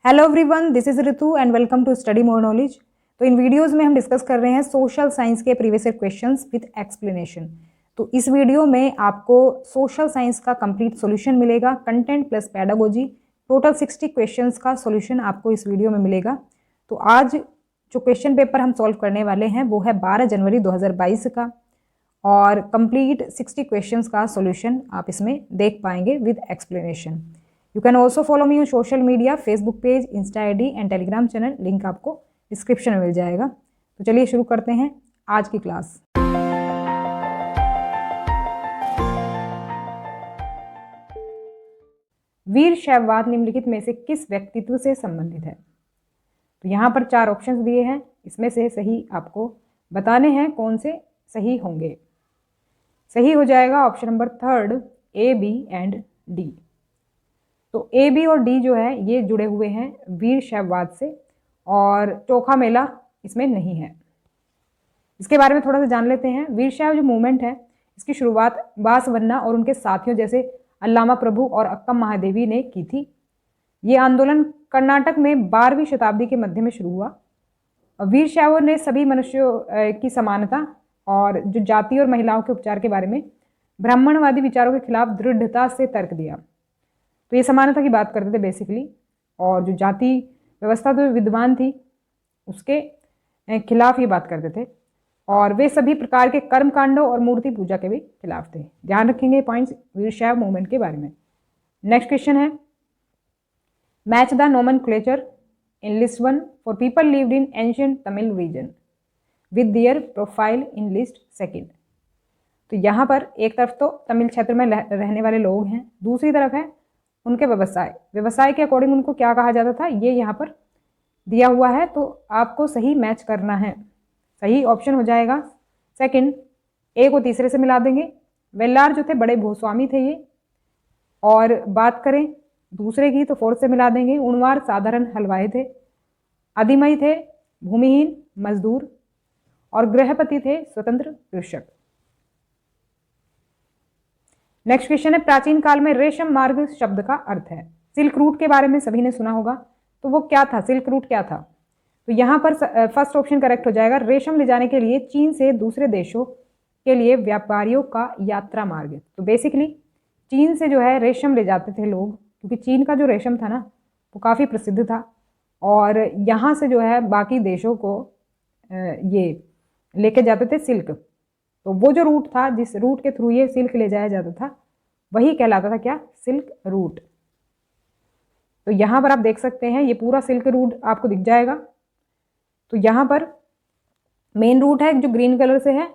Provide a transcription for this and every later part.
Hello everyone, this is Ritu and welcome to study more knowledge. तो इन videos में हम डिस्कस कर रहे हैं सोशल साइंस के previous year questions with explanation. तो इस वीडियो में आपको सोशल साइंस का कंप्लीट सॉल्यूशन मिलेगा, content plus pedagogy. Total 60 questions का सॉल्यूशन आपको इस वीडियो में मिलेगा। तो आज जो क्वेश्चन पेपर हम सॉल्व करने वाले हैं वो है 12 जनवरी 2022 का, और कंप्लीट 60 क्वेश्चंस का सॉल्यूशन आप इसमें देख पाएंगे with explanation. You can also follow me on social media, Facebook page, Insta ID and Telegram channel, link आपको डिस्क्रिप्शन में मिल जाएगा। तो चलिए शुरू करते हैं आज की क्लास। वीरशैववाद निम्नलिखित में से किस व्यक्तित्व से संबंधित है? तो यहाँ पर 4 ऑप्शंस दिए हैं, इसमें से सही आपको बताने हैं कौन से सही होंगे। सही हो जाएगा option number 3, A, B and D. तो ए, बी और डी जो है ये जुड़े हुए हैं वीरशैववाद से, और चोखा मेला इसमें नहीं है। इसके बारे में थोड़ा सा जान लेते हैं। वीरशैव जो मूवमेंट है इसकी शुरुआत बासवन्ना और उनके साथियों जैसे अल्लामा प्रभु और अक्कम महादेवी ने की थी। ये आंदोलन कर्नाटक में 12वीं शताब्दी के मध्य में शुरू हुआ। वीरशैव ने सभी मनुष्यों की समानता और जो जाति और महिलाओं के उपचार के बारे में ब्राह्मणवादी विचारों के खिलाफ दृढ़ता से तर्क दिया। तो ये समानता की बात करते थे बेसिकली, और जो जाति व्यवस्था तो विद्यमान थी उसके खिलाफ ये बात करते थे, और वे सभी प्रकार के कर्म कांडों और मूर्ति पूजा के भी खिलाफ थे। ध्यान रखेंगे पॉइंट्स वीरशैव मूवमेंट के बारे में। नेक्स्ट क्वेश्चन है, match the nomenclature in list 1 for people lived in ancient Tamil region with their profile in list 2। तो यहाँ पर एक तरफ तो तमिल क्षेत्र में रहने वाले लोग हैं, दूसरी तरफ है उनके व्यवसाय के अकॉर्डिंग उनको क्या कहा जाता था, ये यहाँ पर दिया हुआ है। तो आपको सही मैच करना है। सही ऑप्शन हो जाएगा 2, ए को तीसरे से मिला देंगे। वेल्लार जो थे बड़े भूस्वामी थे ये, और बात करें दूसरे की तो 4 से मिला देंगे। उणवार साधारण हलवाई थे। अधिमई थे भूमिहीन मजदूर, और गृहपति थे स्वतंत्र कृषक। नेक्स्ट क्वेश्चन है, प्राचीन काल में रेशम मार्ग शब्द का अर्थ है। सिल्क रूट के बारे में सभी ने सुना होगा, तो वो क्या था, सिल्क रूट क्या था? तो यहाँ पर फर्स्ट ऑप्शन करेक्ट हो जाएगा। रेशम ले जाने के लिए चीन से दूसरे देशों के लिए व्यापारियों का यात्रा मार्ग। तो बेसिकली चीन से जो है रेशम ले जाते थे लोग, क्योंकि चीन का जो रेशम था ना वो काफ़ी प्रसिद्ध था, और यहाँ से जो है बाकी देशों को ये लेके जाते थे सिल्क। तो वो जो रूट था, जिस रूट के थ्रू ये सिल्क ले जाया जाता था, वही कहलाता था क्या, सिल्क रूट। तो यहाँ पर आप देख सकते हैं ये पूरा सिल्क रूट आपको दिख जाएगा। तो यहाँ पर मेन रूट है जो ग्रीन कलर से है,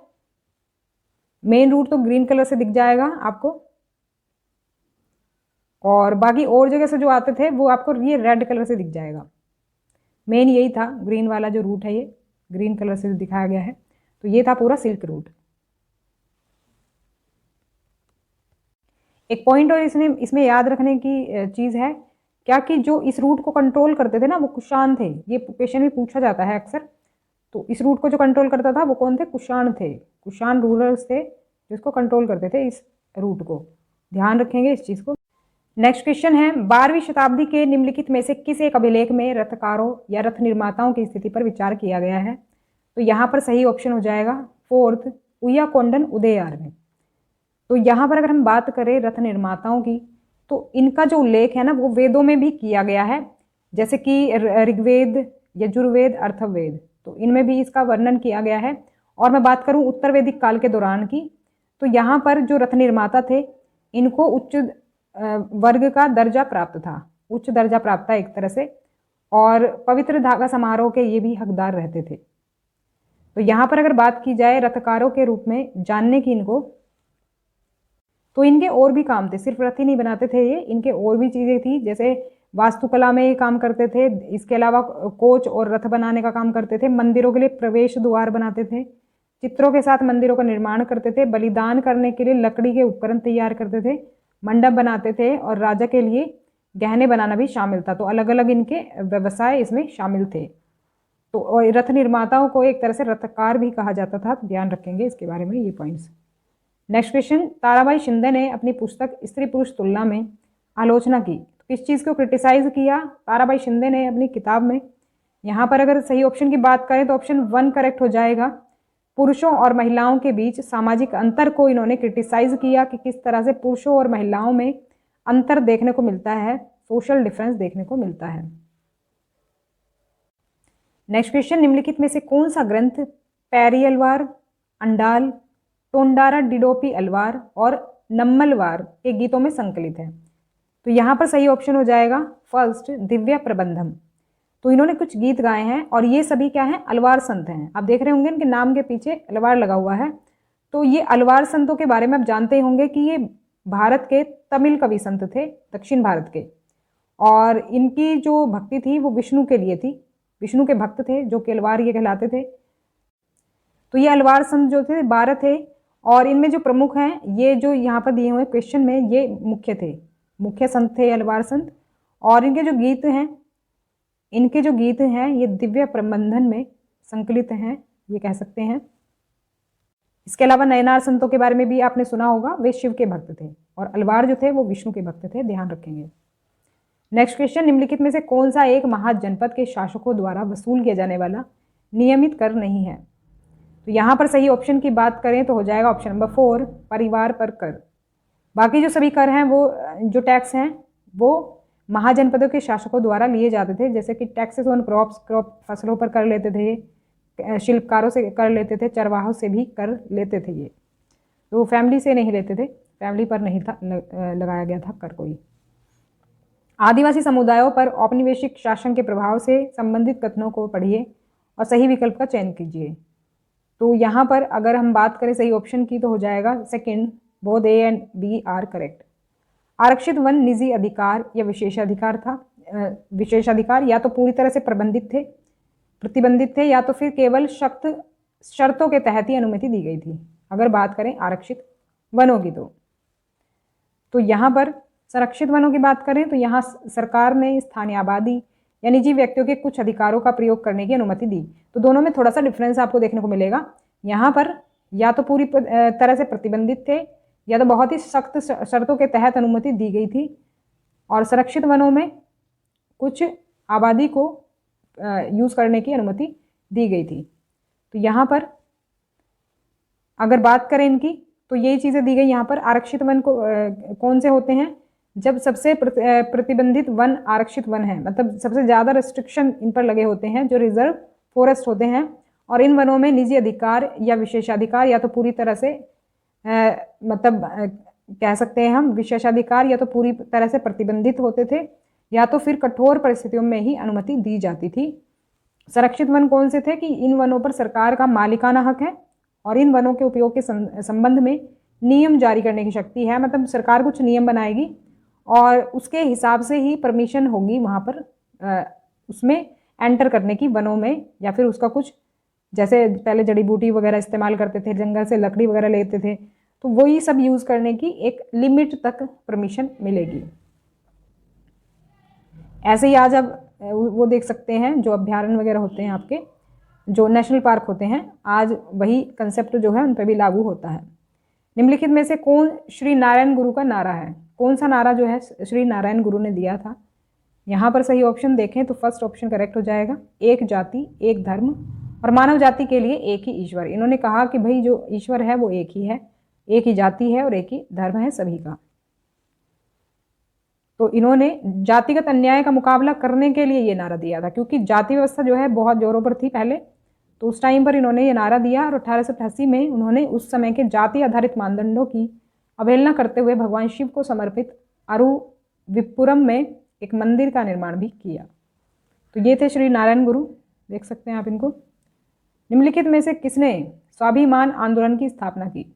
मेन रूट तो ग्रीन कलर से दिख जाएगा आपको, और बाकी और जगह से जो आते थे वो आपको ये रेड कलर से दिख जाएगा। मेन यही था, ग्रीन वाला जो रूट है ये ग्रीन कलर से दिखाया गया है। तो ये था पूरा सिल्क रूट। एक पॉइंट और इसमें याद रखने की चीज़ है क्या, कि जो इस रूट को कंट्रोल करते थे ना वो कुषाण थे। ये क्वेश्चन भी पूछा जाता है अक्सर। तो इस रूट को जो कंट्रोल करता था वो कौन थे, कुषाण थे। कुषाण रूलर्स थे जिसको कंट्रोल करते थे इस रूट को। ध्यान रखेंगे इस चीज़ को। नेक्स्ट क्वेश्चन है, 12वीं शताब्दी के निम्नलिखित में से किस एक अभिलेख में रथकारों या रथ निर्माताओं की स्थिति पर विचार किया गया है? तो यहाँ पर सही ऑप्शन हो जाएगा 4, उय्याकोंडन उदययार में। तो यहाँ पर अगर हम बात करें रथ निर्माताओं की, तो इनका जो उल्लेख है ना वो वेदों में भी किया गया है, जैसे कि ऋग्वेद, यजुर्वेद, अथर्ववेद। तो इनमें भी इसका वर्णन किया गया है। और मैं बात करूँ उत्तर वैदिक काल के दौरान की, तो यहाँ पर जो रथ निर्माता थे इनको उच्च वर्ग का दर्जा प्राप्त था, उच्च दर्जा प्राप्त था एक तरह से, और पवित्र धागा समारोह के ये भी हकदार रहते थे। तो यहाँ पर अगर बात की जाए रथकारों के रूप में जानने की इनको, तो इनके और भी काम थे, सिर्फ रथ ही नहीं बनाते थे ये, इनके और भी चीज़ें थी, जैसे वास्तुकला में ये काम करते थे। इसके अलावा कोच और रथ बनाने का काम करते थे, मंदिरों के लिए प्रवेश द्वार बनाते थे, चित्रों के साथ मंदिरों का निर्माण करते थे, बलिदान करने के लिए लकड़ी के उपकरण तैयार करते थे, मंडप बनाते थे, और राजा के लिए गहने बनाना भी शामिल था। तो अलग अलग इनके व्यवसाय इसमें शामिल थे। तो रथ निर्माताओं को एक तरह से रथकार भी कहा जाता था। ध्यान रखेंगे इसके बारे में ये points. Next question, Tarabai Shinde ने अपनी पुस्तक स्त्री पुरुष तुलना में आलोचना की। किस चीज़ को क्रिटिसाइज किया ताराबाई शिंदे ने अपनी किताब में? यहाँ पर अगर सही ऑप्शन की बात करें तो ऑप्शन 1 करेक्ट हो जाएगा। पुरुषों और महिलाओं के बीच सामाजिक अंतर को इन्होंने क्रिटिसाइज किया कि किस तरह से पुरुषों और महिलाओं में अंतर देखने को मिलता है, सोशल डिफरेंस देखने को मिलता है। नेक्स्ट क्वेश्चन, निम्नलिखित में से कौन सा ग्रंथ पैरियलवार, अंडाल, टोंडारा डिडोपी अलवार और नम्मलवार के गीतों में संकलित है? तो यहाँ पर सही ऑप्शन हो जाएगा फर्स्ट, दिव्य प्रबंधम। तो इन्होंने कुछ गीत गाए हैं और ये सभी क्या हैं, अलवार संत हैं। आप देख रहे होंगे इनके नाम के पीछे अलवार लगा हुआ है। तो ये अलवार संतों के बारे में आप जानते होंगे कि ये भारत के तमिल कवि संत थे, दक्षिण भारत के, और इनकी जो भक्ति थी वो विष्णु के लिए थी, विष्णु के भक्त थे जो कि अलवार ये कहलाते थे। तो ये अलवार संत जो थे 12 थे और इनमें जो प्रमुख हैं, ये जो यहाँ पर दिए हुए क्वेश्चन में ये मुख्य थे, मुख्य संत थे अलवार संत। और इनके जो गीत हैं ये दिव्य प्रबंधन में संकलित हैं, ये कह सकते हैं। इसके अलावा नयनार संतों के बारे में भी आपने सुना होगा, वे शिव के भक्त थे और अलवार जो थे वो विष्णु के भक्त थे, ध्यान रखेंगे। नेक्स्ट क्वेश्चन, निम्नलिखित में से कौन सा एक महाजनपद के शासकों द्वारा वसूल किया जाने वाला नियमित कर नहीं है? तो यहाँ पर सही ऑप्शन की बात करें तो हो जाएगा ऑप्शन नंबर 4, परिवार पर कर। बाकी जो सभी कर हैं वो जो टैक्स हैं वो महाजनपदों के शासकों द्वारा लिए जाते थे, जैसे कि टैक्सेस ऑन क्रॉप फसलों पर कर लेते थे, शिल्पकारों से कर लेते थे, चरवाहों से भी कर लेते थे। ये तो फैमिली से नहीं लेते थे, फैमिली पर नहीं था लगाया गया था कर कोई। आदिवासी समुदायों पर औपनिवेशिक शासन के प्रभाव से संबंधित कथनों को पढ़िए और सही विकल्प का चयन कीजिए। तो यहाँ पर अगर हम बात करें सही ऑप्शन की तो हो जाएगा second, both A and B are correct. आरक्षित वन निजी अधिकार या विशेषाधिकार था, विशेषाधिकार या तो पूरी तरह से प्रतिबंधित थे या तो फिर केवल शर्तों के तहत ही अनुमति दी गई थी। अगर बात करें आरक्षित वनों की तो यहाँ पर संरक्षित वनों की बात करें तो यहाँ सरकार ने स्थानीय आबादी या निजी व्यक्तियों के कुछ अधिकारों का प्रयोग करने की अनुमति दी। तो दोनों में थोड़ा सा डिफरेंस आपको देखने को मिलेगा। यहाँ पर या तो पूरी तरह से प्रतिबंधित थे या तो बहुत ही सख्त शर्तों के तहत अनुमति दी गई थी, और संरक्षित वनों में कुछ आबादी को यूज़ करने की अनुमति दी गई थी। तो यहाँ पर अगर बात करें इनकी तो यही चीज़ें दी गई। यहाँ पर आरक्षित वन को कौन से होते हैं, जब सबसे प्रतिबंधित वन आरक्षित वन है, मतलब सबसे ज़्यादा रेस्ट्रिक्शन इन पर लगे होते हैं, जो रिजर्व फॉरेस्ट होते हैं, और इन वनों में निजी अधिकार या विशेषाधिकार या तो पूरी तरह से कह सकते हैं हम विशेषाधिकार या तो पूरी तरह से प्रतिबंधित होते थे या तो फिर कठोर परिस्थितियों में ही अनुमति दी जाती थी। संरक्षित वन कौन से थे कि इन वनों पर सरकार का मालिकाना हक है और इन वनों के उपयोग के संबंध में नियम जारी करने की शक्ति है, मतलब सरकार कुछ नियम बनाएगी और उसके हिसाब से ही परमिशन होगी वहाँ पर उसमें एंटर करने की वनों में, या फिर उसका कुछ जैसे पहले जड़ी बूटी वगैरह इस्तेमाल करते थे, जंगल से लकड़ी वगैरह लेते थे, तो वही सब यूज़ करने की एक लिमिट तक परमिशन मिलेगी। ऐसे ही आज अब वो देख सकते हैं जो अभ्यारण्य वगैरह होते हैं, आपके जो नेशनल पार्क होते हैं, आज वही कंसेप्ट जो है उन पर भी लागू होता है। निम्नलिखित में से कौन श्री नारायण गुरु का नारा है? कौन सा नारा जो है श्री नारायण गुरु ने दिया था? यहाँ पर सही ऑप्शन देखें तो फर्स्ट ऑप्शन करेक्ट हो जाएगा, एक जाति एक धर्म और मानव जाति के लिए एक ही ईश्वर। इन्होंने कहा कि भाई जो ईश्वर है वो एक ही है, एक ही जाति है और एक ही धर्म है सभी का। तो इन्होंने जातिगत अन्याय का मुकाबला करने के लिए ये नारा दिया था, क्योंकि जाति व्यवस्था जो है बहुत जोरों पर थी पहले, तो उस टाइम पर इन्होंने ये नारा दिया और 1888 में उन्होंने उस समय के जाति आधारित मानदंडों की अवहेलना करते हुए भगवान शिव को समर्पित अरुविपुरम में एक मंदिर का निर्माण भी किया। तो ये थे श्री नारायण गुरु, देख सकते हैं आप इनको। निम्नलिखित में से किसने स्वाभिमान आंदोलन की स्थापना की?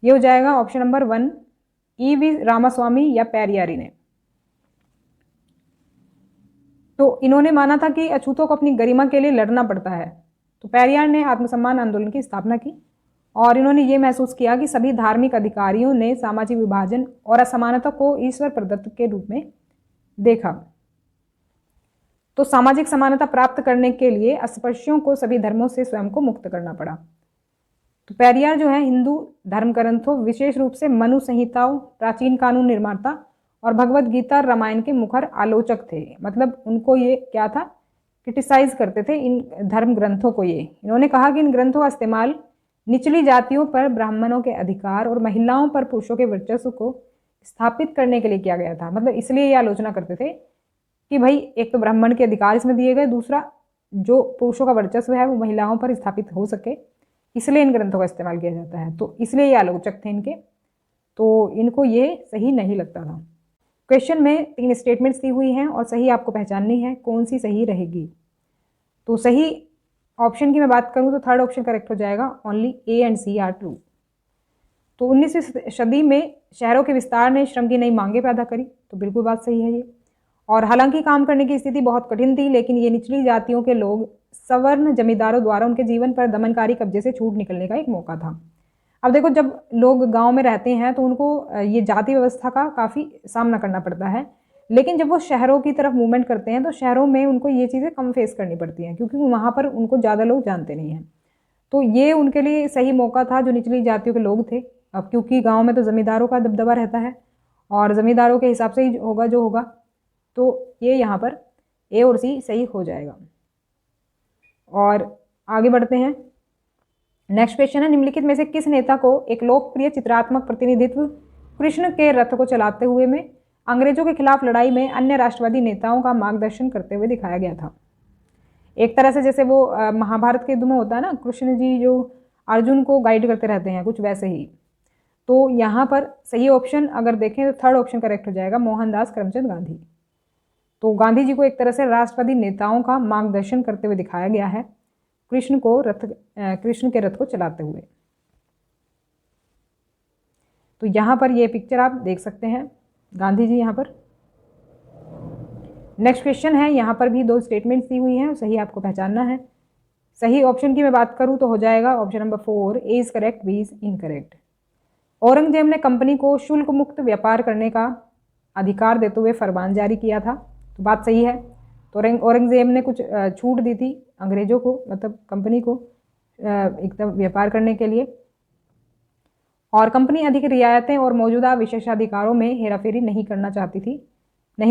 ये हो जाएगा ऑप्शन नंबर 1, E.V. रामास्वामी या पेरियारी ने। तो इन्होंने माना था कि अछूतों को अपनी गरिमा के लिए लड़ना पड़ता है, तो पेरियार ने आत्मसम्मान आंदोलन की स्थापना की और इन्होंने ये महसूस किया कि सभी धार्मिक अधिकारियों ने सामाजिक विभाजन और असमानता को ईश्वर प्रदत्त के रूप में देखा। तो सामाजिक समानता प्राप्त करने के लिए अस्पृश्यों को सभी धर्मों से स्वयं को मुक्त करना पड़ा। तो पेरियार जो है हिंदू धर्म ग्रंथों, विशेष रूप से मनु संहिताओं, प्राचीन कानून निर्माता और भगवत गीता और रामायण के मुखर आलोचक थे। मतलब उनको ये क्या था, क्रिटिसाइज करते थे इन धर्म ग्रंथों को। ये इन्होंने कहा कि इन ग्रंथों का इस्तेमाल निचली जातियों पर ब्राह्मणों के अधिकार और महिलाओं पर पुरुषों के वर्चस्व को स्थापित करने के लिए किया गया था। मतलब इसलिए ये आलोचना करते थे कि भाई एक तो ब्राह्मण के अधिकार इसमें दिए गए, दूसरा जो पुरुषों का वर्चस्व है वो महिलाओं पर स्थापित हो सके, इसलिए इन ग्रंथों का इस्तेमाल किया जाता है। तो इसलिए ये आलोचक थे इनके, तो इनको ये सही नहीं लगता था। क्वेश्चन में 3 स्टेटमेंट्स दी हुई हैं और सही आपको पहचाननी है कौन सी सही रहेगी। तो सही ऑप्शन की मैं बात करूं तो थर्ड ऑप्शन करेक्ट हो जाएगा, only A and C are true. तो 19वीं सदी में शहरों के विस्तार ने श्रम की नई मांगें पैदा करी, तो बिल्कुल बात सही है ये। और हालांकि काम करने की स्थिति बहुत कठिन थी, लेकिन ये निचली जातियों के लोग सवर्ण जमींदारों द्वारा उनके जीवन पर दमनकारी कब्जे से छूट निकलने का एक मौका था। अब देखो, जब लोग गांव में रहते हैं तो उनको ये जाति व्यवस्था का काफ़ी सामना करना पड़ता है, लेकिन जब वो शहरों की तरफ मूवमेंट करते हैं तो शहरों में उनको ये चीज़ें कम फेस करनी पड़ती हैं, क्योंकि वहाँ पर उनको ज़्यादा लोग जानते नहीं हैं। तो ये उनके लिए सही मौका था जो निचली जातियों के लोग थे। अब क्योंकि गाँव में तो ज़मींदारों का दबदबा रहता है और ज़मींदारों के हिसाब से ही होगा जो होगा, तो ये यहाँ पर ए और सी सही हो जाएगा। और आगे बढ़ते हैं। नेक्स्ट क्वेश्चन है, निम्नलिखित में से किस नेता को एक लोकप्रिय चित्रात्मक प्रतिनिधित्व कृष्ण के रथ को चलाते हुए में अंग्रेजों के खिलाफ लड़ाई में अन्य राष्ट्रवादी नेताओं का मार्गदर्शन करते हुए दिखाया गया था? एक तरह से जैसे वो महाभारत के युद्ध में होता है ना, कृष्ण जी जो अर्जुन को गाइड करते रहते हैं, कुछ वैसे ही। तो यहाँ पर सही ऑप्शन अगर देखें तो थर्ड ऑप्शन करेक्ट हो जाएगा, मोहनदास करमचंद गांधी। तो गांधी जी को एक तरह से राष्ट्रवादी नेताओं का मार्गदर्शन करते हुए दिखाया गया है कृष्ण के रथ को चलाते हुए। तो यहाँ पर ये पिक्चर आप देख सकते हैं, गांधी जी यहाँ पर। नेक्स्ट क्वेश्चन है, यहाँ पर भी 2 स्टेटमेंट्स दी हुई हैं, सही आपको पहचानना है। सही ऑप्शन की मैं बात करूँ तो हो जाएगा option number 4, A is correct, B is incorrect. Aurangzeb ने कंपनी को शुल्क मुक्त व्यापार करने का अधिकार देते हुए फरमान जारी किया था, तो बात सही है। तो औरंगजेब ने कुछ छूट दी थी अंग्रेजों को, मतलब कंपनी को एकदम व्यापार करने के लिए, और कंपनी अधिक रियायतें और मौजूदा विशेषाधिकारों में हेराफेरी नहीं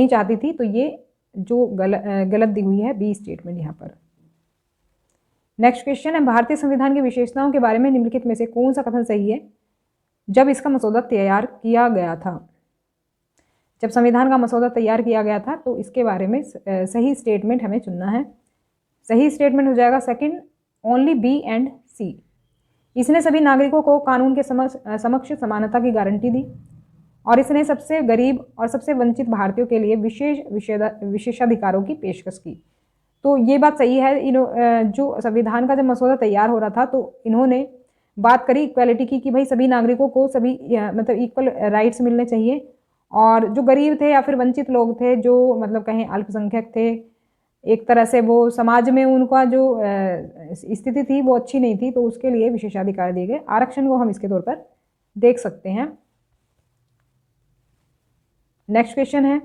चाहती थी। तो ये जो गलत दी हुई है बी स्टेटमेंट यहाँ पर। नेक्स्ट क्वेश्चन है, भारतीय संविधान की विशेषताओं के बारे में निम्नलिखित में से कौन सा कथन सही है जब इसका मसौदा तैयार किया गया था? जब संविधान का मसौदा तैयार किया गया था तो इसके बारे में सही स्टेटमेंट हमें चुनना है। सही स्टेटमेंट हो जाएगा सेकंड, ओनली बी एंड सी। इसने सभी नागरिकों को कानून के समक्ष समानता की गारंटी दी और इसने सबसे गरीब और सबसे वंचित भारतीयों के लिए विशेषाधिकारों की पेशकश की। तो ये बात सही है। जो संविधान का जब मसौदा तैयार हो रहा था तो इन्होंने बात करी इक्वालिटी की कि भाई सभी नागरिकों को सभी मतलब इक्वल राइट्स मिलने चाहिए, और जो गरीब थे या फिर वंचित लोग थे, जो मतलब कहें अल्पसंख्यक थे, एक तरह से वो समाज में उनका जो स्थिति थी वो अच्छी नहीं थी, तो उसके लिए विशेषाधिकार दिए गए। आरक्षण को हम इसके तौर पर देख सकते हैं। नेक्स्ट क्वेश्चन है,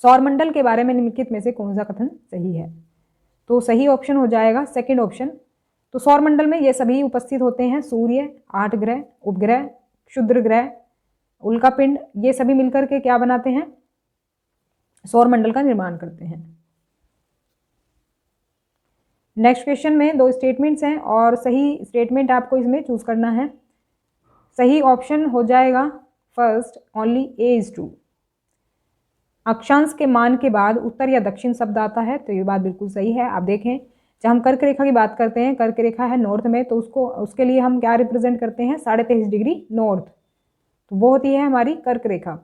सौरमंडल के बारे में निम्नलिखित में से कौन सा कथन सही है? तो सही ऑप्शन हो जाएगा सेकंड ऑप्शन। तो सौरमंडल में ये सभी उपस्थित होते हैं, सूर्य, 8 ग्रह, उपग्रह, क्षुद्र ग्रह, उल्कापिंड, ये सभी मिलकर के क्या बनाते हैं? सौरमंडल का निर्माण करते हैं। नेक्स्ट क्वेश्चन में 2 स्टेटमेंट्स हैं और सही स्टेटमेंट आपको इसमें चूज करना है। सही ऑप्शन हो जाएगा first, only A is true. अक्षांश के मान के बाद उत्तर या दक्षिण शब्द आता है, तो ये बात बिल्कुल सही है। आप देखें, जब हम कर्क रेखा की बात करते हैं, कर्क रेखा है नॉर्थ में, तो उसके लिए हम क्या रिप्रेजेंट करते हैं? 23.5 डिग्री नॉर्थ, तो वो होती है हमारी कर्क रेखा।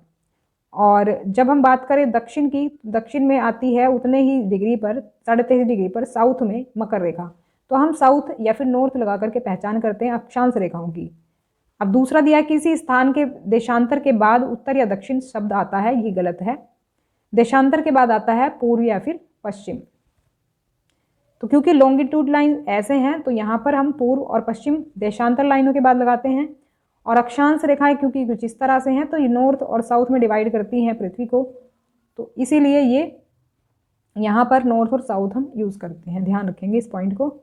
और जब हम बात करें दक्षिण की, दक्षिण में आती है उतने ही डिग्री पर, 23.5 डिग्री पर साउथ में मकर रेखा। तो हम साउथ या फिर नॉर्थ लगा करके पहचान करते हैं अक्षांश रेखाओं की। अब दूसरा दिया, किसी स्थान के देशांतर के बाद उत्तर या दक्षिण शब्द आता है, ये गलत है। देशांतर के बाद आता है पूर्व या फिर पश्चिम। तो क्योंकि लॉन्गिट्यूड लाइन ऐसे हैं तो यहाँ पर हम पूर्व और पश्चिम देशांतर लाइनों के बाद लगाते हैं, और अक्षांश रेखाएं क्योंकि कुछ इस तरह से हैं तो ये नॉर्थ और साउथ में डिवाइड करती हैं पृथ्वी को, तो इसीलिए ये यहाँ पर नॉर्थ और साउथ हम यूज़ करते हैं। ध्यान रखेंगे इस पॉइंट को।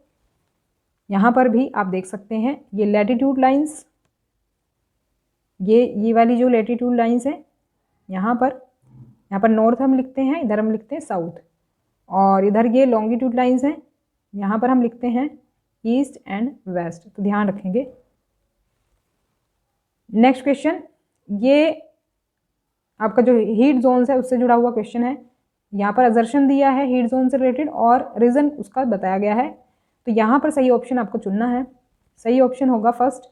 यहाँ पर भी आप देख सकते हैं ये लैटिट्यूड लाइंस, ये वाली जो लैटिट्यूड लाइंस है यहाँ पर नॉर्थ हम लिखते हैं, इधर हम लिखते हैं साउथ, और इधर ये लॉन्गिट्यूड लाइंस हैं, यहाँ पर हम लिखते हैं ईस्ट एंड वेस्ट, तो ध्यान रखेंगे। नेक्स्ट क्वेश्चन, ये आपका जो हीट जोन्स है उससे जुड़ा हुआ क्वेश्चन है। यहाँ पर असर्शन दिया है हीट जोन से रिलेटेड और रीजन उसका बताया गया है। तो यहाँ पर सही ऑप्शन आपको चुनना है। सही ऑप्शन होगा first,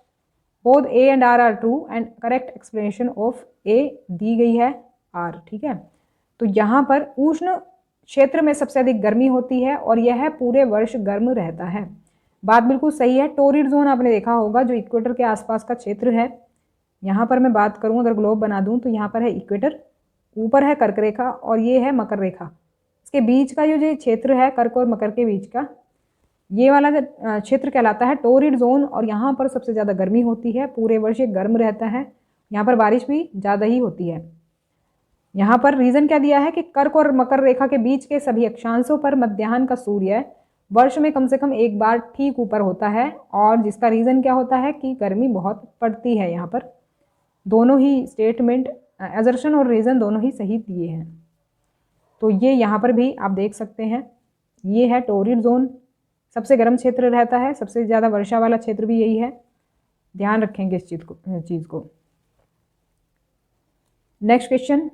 both A and R true and correct explanation of A दी गई है आर। ठीक है, तो यहाँ पर उष्ण क्षेत्र में सबसे अधिक गर्मी होती है और यह पूरे वर्ष गर्म रहता है। बात बिल्कुल सही है। टोरिड जोन आपने देखा होगा, जो इक्वेटर के आसपास का क्षेत्र है। यहाँ पर मैं बात करूँ, अगर ग्लोब बना दूँ तो यहाँ पर है इक्वेटर, ऊपर है कर्क रेखा और ये है मकर रेखा। इसके बीच का जो क्षेत्र है कर्क और मकर के बीच का, ये वाला क्षेत्र कहलाता है टोरिड जोन और यहाँ पर सबसे ज़्यादा गर्मी होती है, पूरे वर्ष ये गर्म रहता है। यहाँ पर बारिश भी ज़्यादा ही होती है। यहाँ पर रीज़न क्या दिया है कि कर्क और मकर रेखा के बीच के सभी अक्षांशों पर मध्याह्न का सूर्य वर्ष में कम से कम एक बार ठीक ऊपर होता है, और जिसका रीज़न क्या होता है कि गर्मी बहुत पड़ती है। यहाँ पर दोनों ही स्टेटमेंट, असर्शन और रीज़न दोनों ही सही दिए हैं। तो ये यहाँ पर भी आप देख सकते हैं, ये है टोरिड जोन, सबसे गर्म क्षेत्र रहता है, सबसे ज़्यादा वर्षा वाला क्षेत्र भी यही है। ध्यान रखेंगे इस चीज़ को। नेक्स्ट क्वेश्चन,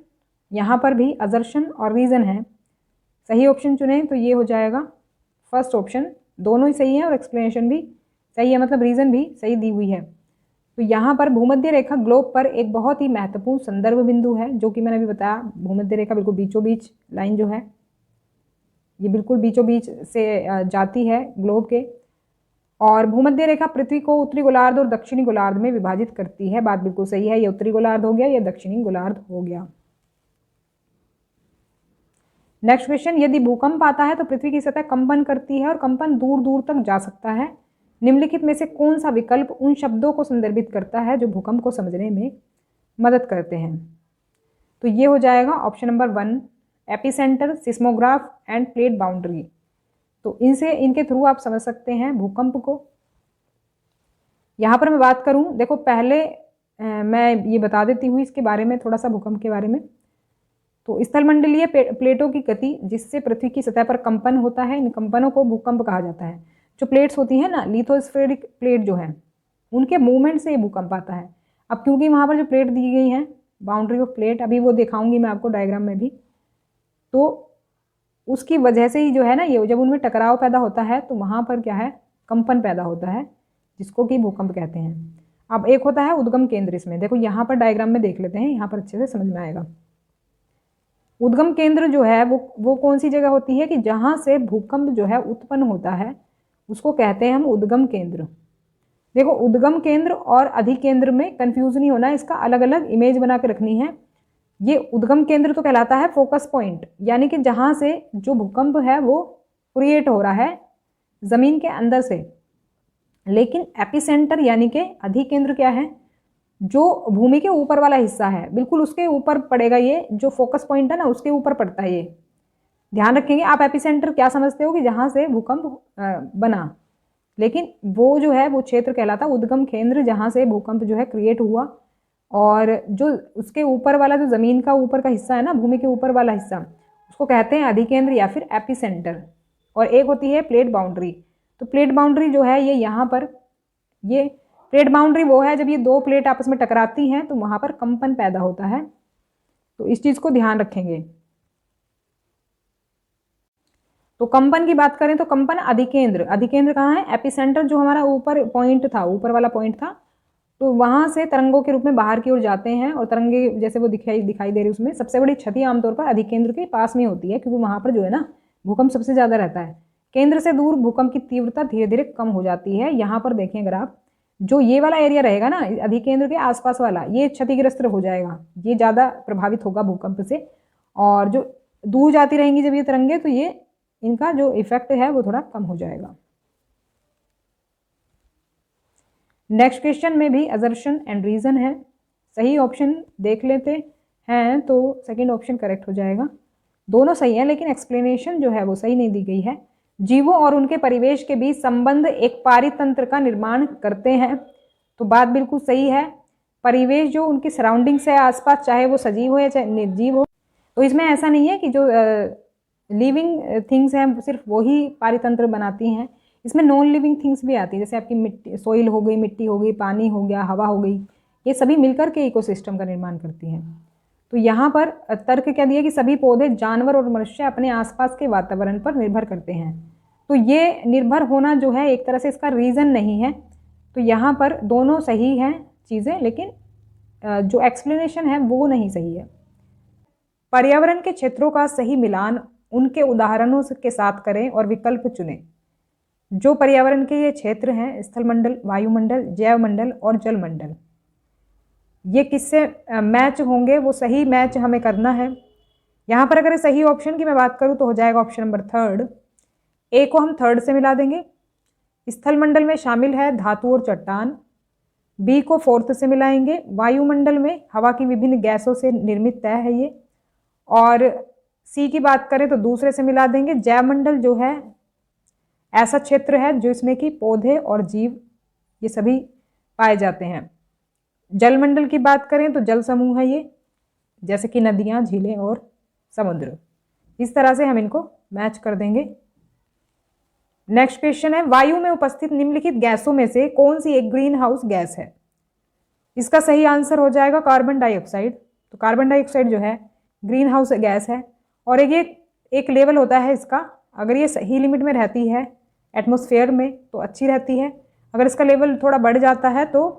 यहाँ पर भी असर्शन और रीज़न है। सही ऑप्शन चुने तो ये हो जाएगा फर्स्ट ऑप्शन, दोनों ही सही है और एक्सप्लेनेशन भी सही है, मतलब रीज़न भी सही दी हुई है। तो यहाँ पर भूमध्य रेखा ग्लोब पर एक बहुत ही महत्वपूर्ण संदर्भ बिंदु है, जो कि मैंने अभी बताया। भूमध्य रेखा बिल्कुल बीचों बीच लाइन जो है, ये बिल्कुल बीचों बीच से जाती है ग्लोब के, और भूमध्य रेखा पृथ्वी को उत्तरी गोलार्ध और दक्षिणी गोलार्ध में विभाजित करती है। बात बिल्कुल सही है, ये उत्तरी गोलार्ध हो गया, ये दक्षिणी गोलार्ध हो गया। नेक्स्ट क्वेश्चन, यदि भूकंप आता है तो पृथ्वी की सतह कंपन करती है और कंपन दूर दूर तक जा सकता है। निम्नलिखित में से कौन सा विकल्प उन शब्दों को संदर्भित करता है जो भूकंप को समझने में मदद करते हैं? तो ये हो जाएगा option number 1, epicentre, seismograph end plate boundary. तो इनके थ्रू आप समझ सकते हैं भूकंप को। यहाँ पर मैं बात करूँ, देखो पहले मैं ये बता देती हूँ इसके बारे में, थोड़ा सा भूकंप के बारे में। तो स्थलमंडलीय प्लेटों की गति जिससे पृथ्वी की सतह पर कंपन होता है, इन कंपनों को भूकंप कहा जाता है। जो प्लेट्स होती हैं ना, लिथोस्फेरिक प्लेट जो है, उनके मूवमेंट से ये भूकंप आता है। अब क्योंकि वहाँ पर जो प्लेट दी गई हैं, बाउंड्री ऑफ प्लेट, अभी वो दिखाऊंगी मैं आपको डायग्राम में भी, तो उसकी वजह से ही जो है ना, ये जब उनमें टकराव पैदा होता है तो वहाँ पर क्या है, कंपन पैदा होता है, जिसको कि भूकंप कहते हैं। अब एक होता है उद्गम केंद्र। इसमें देखो, यहाँ पर डायग्राम में देख लेते हैं, यहाँ पर अच्छे से समझ में आएगा। उद्गम केंद्र जो है वो कौन सी जगह होती है कि जहाँ से भूकंप जो है उत्पन्न होता है, उसको कहते हैं हम उद्गम केंद्र। देखो, उद्गम केंद्र और अधिकेंद्र में कंफ्यूज नहीं होना, इसका अलग अलग इमेज बना के रखनी है। ये उद्गम केंद्र तो कहलाता है फोकस पॉइंट, यानी कि जहाँ से जो भूकंप है वो क्रिएट हो रहा है ज़मीन के अंदर से। लेकिन एपिसेंटर यानी कि अधिकेंद्र क्या है, जो भूमि के ऊपर वाला हिस्सा है, बिल्कुल उसके ऊपर पड़ेगा। ये जो फोकस पॉइंट है ना, उसके ऊपर पड़ता है ये। ध्यान रखेंगे। आप एपिसेंटर क्या समझते हो कि जहाँ से भूकंप बना, लेकिन वो जो है वो क्षेत्र कहलाता है उद्गम केंद्र, जहाँ से भूकंप जो है क्रिएट हुआ। और जो उसके ऊपर वाला, जो ज़मीन का ऊपर का हिस्सा है ना, भूमि के ऊपर वाला हिस्सा, उसको कहते हैं अधिकेंद्र या फिर एपिसेंटर। और एक होती है प्लेट बाउंड्री। तो प्लेट बाउंड्री जो है ये यहाँ पर, ये प्लेट बाउंड्री वो है जब ये दो प्लेट आपस में टकराती हैं तो वहाँ पर कंपन पैदा होता है। तो इस चीज़ को ध्यान रखेंगे। तो कंपन की बात करें तो कंपन अधिकेंद्र कहाँ है, एपिसेंटर जो हमारा ऊपर पॉइंट था, ऊपर वाला पॉइंट था, तो वहाँ से तरंगों के रूप में बाहर की ओर जाते हैं और तरंगे जैसे वो दिखाई दे रही, उसमें सबसे बड़ी क्षति आमतौर पर अधिकेंद्र के पास में होती है, क्योंकि वहाँ पर जो है ना भूकंप सबसे ज़्यादा रहता है। केंद्र से दूर भूकंप की तीव्रता धीरे धीरे कम हो जाती है। यहाँ पर देखें अगर आप, जो ये वाला एरिया रहेगा ना अधिकेंद्र के आसपास वाला, ये क्षतिग्रस्त हो जाएगा, ये ज़्यादा प्रभावित होगा भूकंप से। और जो दूर जाती रहेंगी जब ये तरंगे, तो ये इनका जो इफेक्ट है वो थोड़ा कम हो जाएगा। नेक्स्ट क्वेश्चन में भी असर्शन एंड रीजन है। सही ऑप्शन देख लेते हैं तो सेकंड ऑप्शन करेक्ट हो जाएगा। दोनों सही है, लेकिन एक्सप्लेनेशन जो है वो सही नहीं दी गई है। जीवों और उनके परिवेश के बीच संबंध एक पारितंत्र का निर्माण करते हैं। तो बात बिल्कुल सही है। परिवेश जो उनकी सराउंडिंग्स है आसपास, चाहे वो सजीव हो या चाहे निर्जीव हो। तो इसमें ऐसा नहीं है कि जो लिविंग थिंग्स हैं सिर्फ वही पारितंत्र बनाती हैं, इसमें नॉन लिविंग थिंग्स भी आती है, जैसे आपकी मिट्टी, सोइल हो गई, मिट्टी हो गई, पानी हो गया, हवा हो गई, ये सभी मिलकर के इकोसिस्टम का निर्माण करती हैं। तो यहाँ पर तर्क क्या दिया कि सभी पौधे, जानवर और मनुष्य अपने आसपास के वातावरण पर निर्भर करते हैं। तो ये निर्भर होना जो है एक तरह से इसका रीज़न नहीं है। तो यहाँ पर दोनों सही हैं चीज़ें, लेकिन जो एक्सप्लेनेशन है वो नहीं सही है। पर्यावरण के क्षेत्रों का सही मिलान उनके उदाहरणों के साथ करें और विकल्प चुनें। जो पर्यावरण के ये क्षेत्र हैं, स्थलमंडल, वायुमंडल, जैवमंडल और जलमंडल, ये किससे मैच होंगे, वो सही मैच हमें करना है। यहाँ पर अगर सही ऑप्शन की मैं बात करूँ तो हो जाएगा ऑप्शन नंबर थर्ड। ए को हम थर्ड से मिला देंगे। स्थलमंडल में शामिल है धातु और चट्टान। बी को फोर्थ से मिलाएंगे। वायुमंडल में हवा की विभिन्न गैसों से निर्मित तय है ये। और सी की बात करें तो दूसरे से मिला देंगे। जैवमंडल जो है ऐसा क्षेत्र है जिसमें कि पौधे और जीव ये सभी पाए जाते हैं। जलमंडल की बात करें तो जल समूह है ये, जैसे कि नदियाँ, झीलें और समुद्र। इस तरह से हम इनको मैच कर देंगे। नेक्स्ट क्वेश्चन है, वायु में उपस्थित निम्नलिखित गैसों में से कौन सी एक ग्रीन हाउस गैस है? इसका सही आंसर हो जाएगा कार्बन डाइऑक्साइड। तो कार्बन डाइऑक्साइड जो है ग्रीन हाउस गैस है, और एक लेवल होता है इसका, अगर ये सही लिमिट में रहती है एटमॉस्फेयर में तो अच्छी रहती है, अगर इसका लेवल थोड़ा बढ़ जाता है तो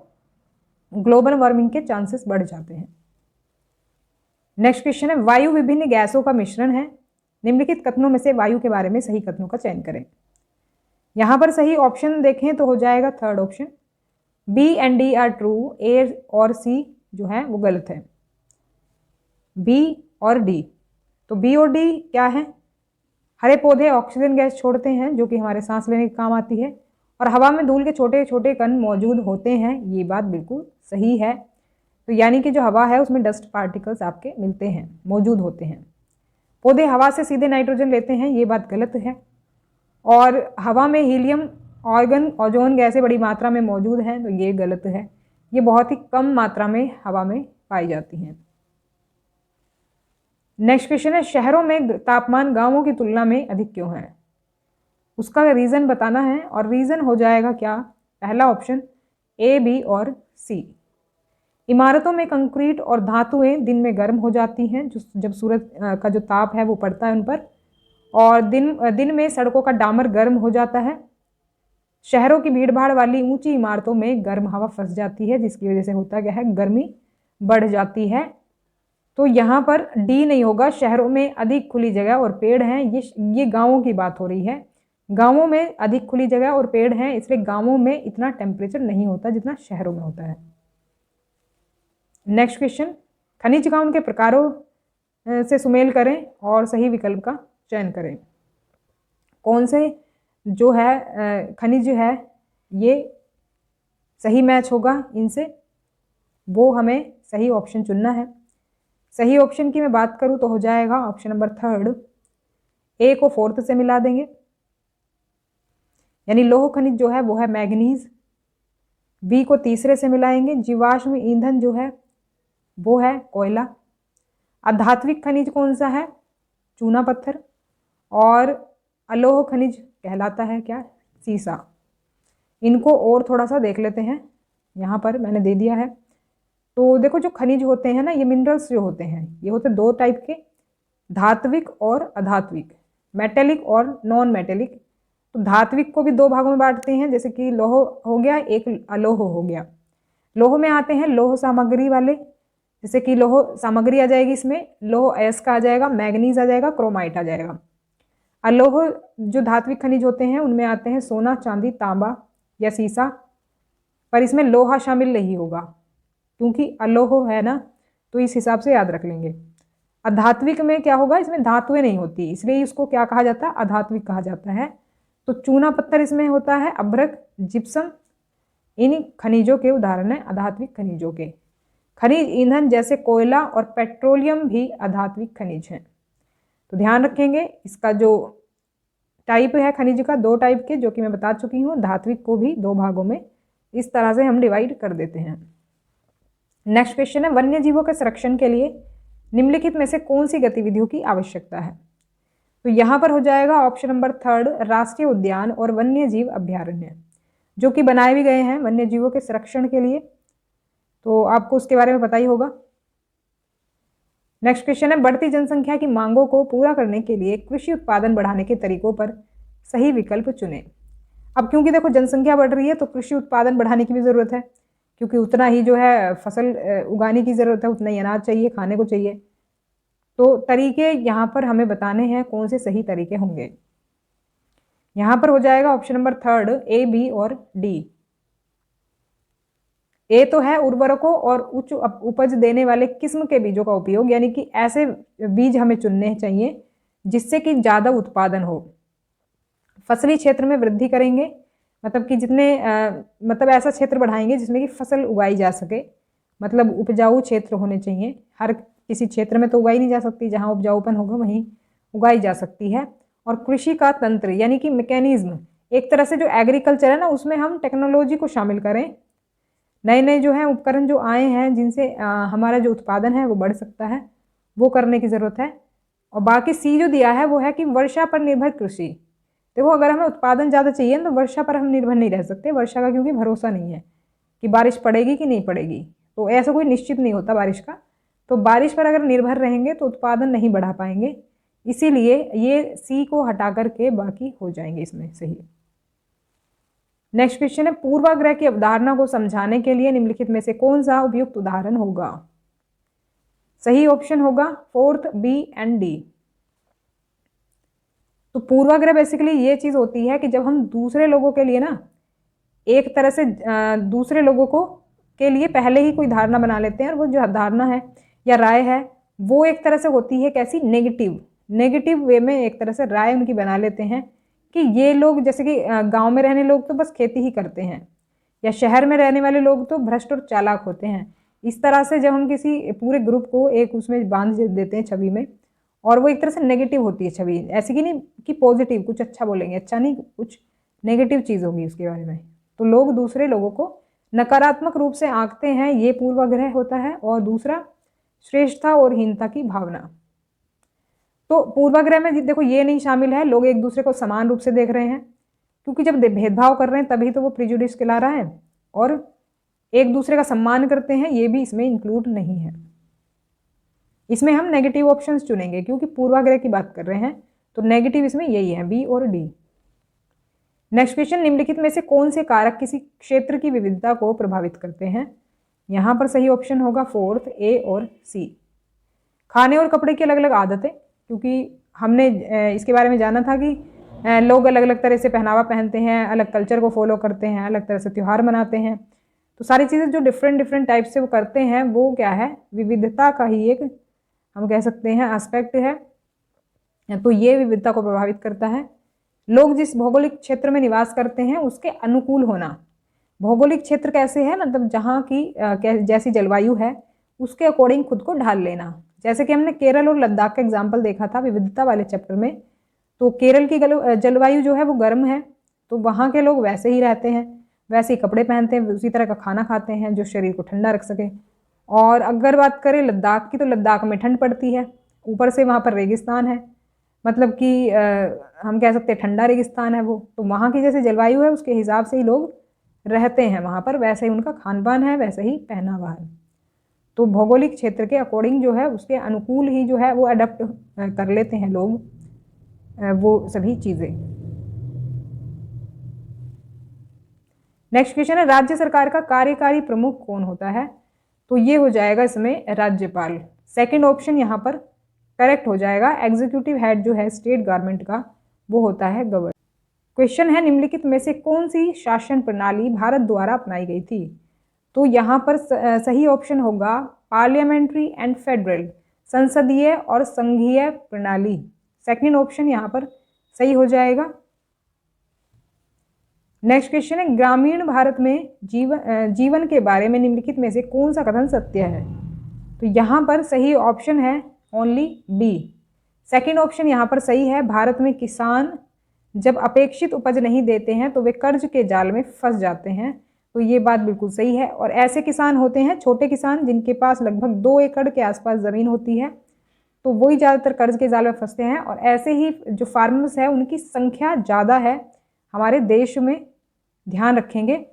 ग्लोबल वार्मिंग के चांसेस बढ़ जाते हैं। नेक्स्ट क्वेश्चन है, वायु विभिन्न गैसों का मिश्रण है, निम्नलिखित कथनों में से वायु के बारे में सही कथनों का चयन करें। यहाँ पर सही ऑप्शन देखें तो हो जाएगा third option, B and D are true, A और सी जो है वो गलत है, बी और डी। तो बी और डी क्या है? हरे पौधे ऑक्सीजन गैस छोड़ते हैं जो कि हमारे सांस लेने के काम आती है, और हवा में धूल के छोटे छोटे कण मौजूद होते हैं, ये बात बिल्कुल सही है। तो यानी कि जो हवा है उसमें डस्ट पार्टिकल्स आपके मिलते हैं, मौजूद होते हैं। पौधे हवा से सीधे नाइट्रोजन लेते हैं, ये बात गलत है। और हवा में हीलियम, ऑर्गन, ओजोन गैसें बड़ी मात्रा में मौजूद हैं, तो ये गलत है। ये बहुत ही कम मात्रा में हवा में पाई जाती हैं। नेक्स्ट क्वेश्चन है, शहरों में तापमान गांवों की तुलना में अधिक क्यों है? उसका रीज़न बताना है, और रीज़न हो जाएगा क्या? पहला ऑप्शन ए, बी और सी। इमारतों में कंक्रीट और धातुएं दिन में गर्म हो जाती हैं जब सूरज का जो ताप है वो पड़ता है उन पर, और दिन में सड़कों का डामर गर्म हो जाता है। शहरों की भीड़भाड़ वाली ऊंची इमारतों में गर्म हवा फंस जाती है, जिसकी वजह से होता क्या है, गर्मी बढ़ जाती है। तो यहाँ पर डी नहीं होगा। शहरों में अधिक खुली जगह और पेड़ हैं, ये गांवों की बात हो रही है। गांवों में अधिक खुली जगह और पेड़ हैं, इसलिए गांवों में इतना टेम्परेचर नहीं होता जितना शहरों में होता है। नेक्स्ट क्वेश्चन, खनिज का उनके प्रकारों से सुमेल करें और सही विकल्प का चयन करें। कौन से जो है खनिज है ये सही मैच होगा इनसे, वो हमें सही ऑप्शन चुनना है। सही ऑप्शन की मैं बात करूँ तो हो जाएगा ऑप्शन नंबर थर्ड, ए को फोर्थ से मिला देंगे, यानी लोह खनिज जो है वो है मैग्नीज। बी को तीसरे से मिलाएंगे, जीवाश्म ईंधन जो है वो है कोयला। अधात्विक खनिज कौन सा है? चूना पत्थर। और अलोह खनिज कहलाता है क्या? सीसा। इनको और थोड़ा सा देख लेते हैं, यहाँ पर मैंने दे दिया है। तो देखो, जो खनिज होते हैं ना, ये मिनरल्स जो होते हैं ये होते हैं दो टाइप के, धात्विक और अधात्विक, मेटेलिक और नॉन मेटेलिक। तो धात्विक को भी दो भागों में बांटते हैं, जैसे कि लौह हो गया, एक अलोह हो गया। लौह में आते हैं लौह सामग्री वाले, जैसे कि लौह सामग्री आ जाएगी, इसमें लौह अयस्क आ जाएगा, मैग्नीज आ जाएगा, क्रोमाइट आ जाएगा। अलोह जो धात्विक खनिज होते हैं उनमें आते हैं सोना, चांदी, तांबा या सीसा, पर इसमें लोहा शामिल नहीं होगा क्योंकि अलोह है ना, तो इस हिसाब से याद रख लेंगे। अधात्विक में क्या होगा? इसमें धातुएं नहीं होती, इसलिए इसको क्या कहा जाता है? अधात्विक कहा जाता है। तो चूना पत्थर इसमें होता है, अभ्रक, जिप्सम, इन खनिजों के उदाहरण है अधात्विक खनिजों के। खनिज ईंधन जैसे कोयला और पेट्रोलियम भी अधात्विक खनिज हैं। तो ध्यान रखेंगे, इसका जो टाइप है खनिज का, दो टाइप के, जो कि मैं बता चुकी हूँ। धात्विक को भी दो भागों में इस तरह से हम डिवाइड कर देते हैं। नेक्स्ट क्वेश्चन है, वन्य जीवों के संरक्षण के लिए निम्नलिखित में से कौन सी गतिविधियों की आवश्यकता है? तो यहाँ पर हो जाएगा ऑप्शन नंबर 3 राष्ट्रीय उद्यान और वन्य जीव अभ्यारण्य, जो कि बनाए भी गए हैं वन्य जीवों के संरक्षण के लिए। तो आपको उसके बारे में पता ही होगा। नेक्स्ट क्वेश्चन है, बढ़ती जनसंख्या की मांगों को पूरा करने के लिए कृषि उत्पादन बढ़ाने के तरीकों पर सही विकल्प चुनें। अब क्योंकि देखो जनसंख्या बढ़ रही है तो कृषि उत्पादन बढ़ाने की भी ज़रूरत है, क्योंकि उतना ही जो है फसल उगाने की ज़रूरत है, उतना ही अनाज चाहिए, खाने को चाहिए। तो तरीके यहाँ पर हमें बताने हैं कौन से सही तरीके होंगे। यहाँ पर हो जाएगा ऑप्शन नंबर 3 A, B और D। ए तो है उर्वरकों और उच्च उपज देने वाले किस्म के बीजों का उपयोग, यानी कि ऐसे बीज हमें चुनने चाहिए जिससे कि ज़्यादा उत्पादन हो। फसली क्षेत्र में वृद्धि करेंगे, मतलब कि जितने मतलब ऐसा क्षेत्र बढ़ाएंगे जिसमें कि फसल उगाई जा सके, मतलब उपजाऊ क्षेत्र होने चाहिए। हर किसी क्षेत्र में तो उगाई नहीं जा सकती, जहाँ उपजाऊपन होगा वहीं उगाई जा सकती है। और कृषि का तंत्र यानी कि मैकेनिज्म, एक तरह से जो एग्रीकल्चर है ना उसमें हम टेक्नोलॉजी को शामिल करें। नए नए जो हैं उपकरण जो आए हैं जिनसे हमारा जो उत्पादन है वो बढ़ सकता है, वो करने की ज़रूरत है। और बाकी सी जो दिया है वो है कि वर्षा पर निर्भर कृषि। देखो अगर हमें उत्पादन ज़्यादा चाहिए तो वर्षा पर हम निर्भर नहीं रह सकते, वर्षा का क्योंकि भरोसा नहीं है कि बारिश पड़ेगी कि नहीं पड़ेगी, तो ऐसा कोई निश्चित नहीं होता बारिश का। तो बारिश पर अगर निर्भर रहेंगे तो उत्पादन नहीं बढ़ा पाएंगे, इसीलिए ये सी को हटा करके बाकी हो जाएंगे इसमें सही। नेक्स्ट क्वेश्चन है, पूर्वाग्रह की अवधारणा को समझाने के लिए निम्नलिखित में से कौन सा उपयुक्त उदाहरण होगा? सही ऑप्शन होगा 4th B and D। तो पूर्वाग्रह बेसिकली ये चीज होती है कि जब हम दूसरे लोगों के लिए ना एक तरह से दूसरे लोगों को के लिए पहले ही कोई धारणा बना लेते हैं, और वो जो धारणा है या राय है वो एक तरह से होती है कैसी, नेगेटिव वे में एक तरह से राय उनकी बना लेते हैं कि ये लोग, जैसे कि गांव में रहने लोग तो बस खेती ही करते हैं, या शहर में रहने वाले लोग तो भ्रष्ट और चालाक होते हैं। इस तरह से जब हम किसी पूरे ग्रुप को एक उसमें बांध देते हैं छवि में, और वो एक तरह से नेगेटिव होती है छवि, ऐसी कि नहीं कि पॉजिटिव कुछ अच्छा बोलेंगे, अच्छा नहीं, कुछ नेगेटिव चीज़ होगी उसके बारे में। तो लोग दूसरे लोगों को नकारात्मक रूप से आंकते हैं, ये पूर्वाग्रह होता है। और दूसरा श्रेष्ठता और हीनता की भावना। तो पूर्वाग्रह में देखो ये नहीं शामिल है, लोग एक दूसरे को समान रूप से देख रहे हैं, क्योंकि जब भेदभाव कर रहे हैं तभी तो वो प्रिजुडिस कहला रहा है। और एक दूसरे का सम्मान करते हैं, ये भी इसमें इंक्लूड नहीं है। इसमें हम नेगेटिव ऑप्शंस चुनेंगे क्योंकि पूर्वाग्रह की बात कर रहे हैं, तो नेगेटिव इसमें यही है, बी और डी। नेक्स्ट क्वेश्चन, निम्नलिखित में से कौन से कारक किसी क्षेत्र की विविधता को प्रभावित करते हैं? यहाँ पर सही ऑप्शन होगा 4th A और C। खाने और कपड़े की अलग अलग आदतें, क्योंकि हमने इसके बारे में जाना था कि लोग अलग अलग तरह से पहनावा पहनते हैं, अलग कल्चर को फॉलो करते हैं, अलग तरह से त्यौहार मनाते हैं। तो सारी चीज़ें जो डिफरेंट टाइप से वो करते हैं वो क्या है, विविधता का ही एक हम कह सकते हैं एस्पेक्ट है। तो ये विविधता को प्रभावित करता है। लोग जिस भौगोलिक क्षेत्र में निवास करते हैं उसके अनुकूल होना। भौगोलिक क्षेत्र कैसे है, मतलब जहाँ की जैसी जलवायु है उसके अकॉर्डिंग खुद को ढाल लेना। जैसे कि हमने केरल और लद्दाख का एग्जाम्पल देखा था विविधता वाले चैप्टर में, तो केरल की जलवायु जो है वो गर्म है, तो वहाँ के लोग वैसे ही रहते हैं, वैसे ही कपड़े पहनते हैं, उसी तरह का खाना खाते हैं जो शरीर को ठंडा रख सके। और अगर बात करें लद्दाख की, तो लद्दाख में ठंड पड़ती है, ऊपर से वहाँ पर रेगिस्तान है, मतलब कि हम कह सकते हैं ठंडा रेगिस्तान है वो। तो वहाँ की जैसे जलवायु है उसके हिसाब से ही लोग रहते हैं वहाँ पर, वैसे ही उनका खान पान है, वैसे ही पहनावा है। तो भौगोलिक क्षेत्र के अकॉर्डिंग जो है उसके अनुकूल ही जो है वो अडेप्ट कर लेते हैं लोग वो सभी चीज़ें। नेक्स्ट क्वेश्चन है, राज्य सरकार का कार्यकारी प्रमुख कौन होता है? तो ये हो जाएगा इसमें राज्यपाल। सेकंड ऑप्शन यहाँ पर करेक्ट हो जाएगा। एग्जीक्यूटिव हेड जो है स्टेट गवर्नमेंट का वो होता है गवर्नर। क्वेश्चन है, निम्नलिखित में से कौन सी शासन प्रणाली भारत द्वारा अपनाई गई थी? तो यहाँ पर सही ऑप्शन होगा पार्लियामेंट्री एंड फेडरल, संसदीय और संघीय प्रणाली। सेकंड ऑप्शन यहाँ पर सही हो जाएगा। नेक्स्ट क्वेश्चन है, ग्रामीण भारत में जीवन के बारे में निम्नलिखित में से कौन सा कथन सत्य है? तो यहाँ पर सही ऑप्शन है ओनली बी। सेकंड ऑप्शन यहाँ पर सही है। भारत में किसान जब अपेक्षित उपज नहीं देते हैं तो वे कर्ज के जाल में फंस जाते हैं। तो ये बात बिल्कुल सही है। और ऐसे किसान होते हैं छोटे किसान जिनके पास लगभग 2 एकड़ के आसपास ज़मीन होती है, तो वही ज़्यादातर कर्ज के जाल में फंसते हैं। और ऐसे ही जो फार्मर्स है उनकी संख्या ज़्यादा है हमारे देश में, ध्यान रखेंगे।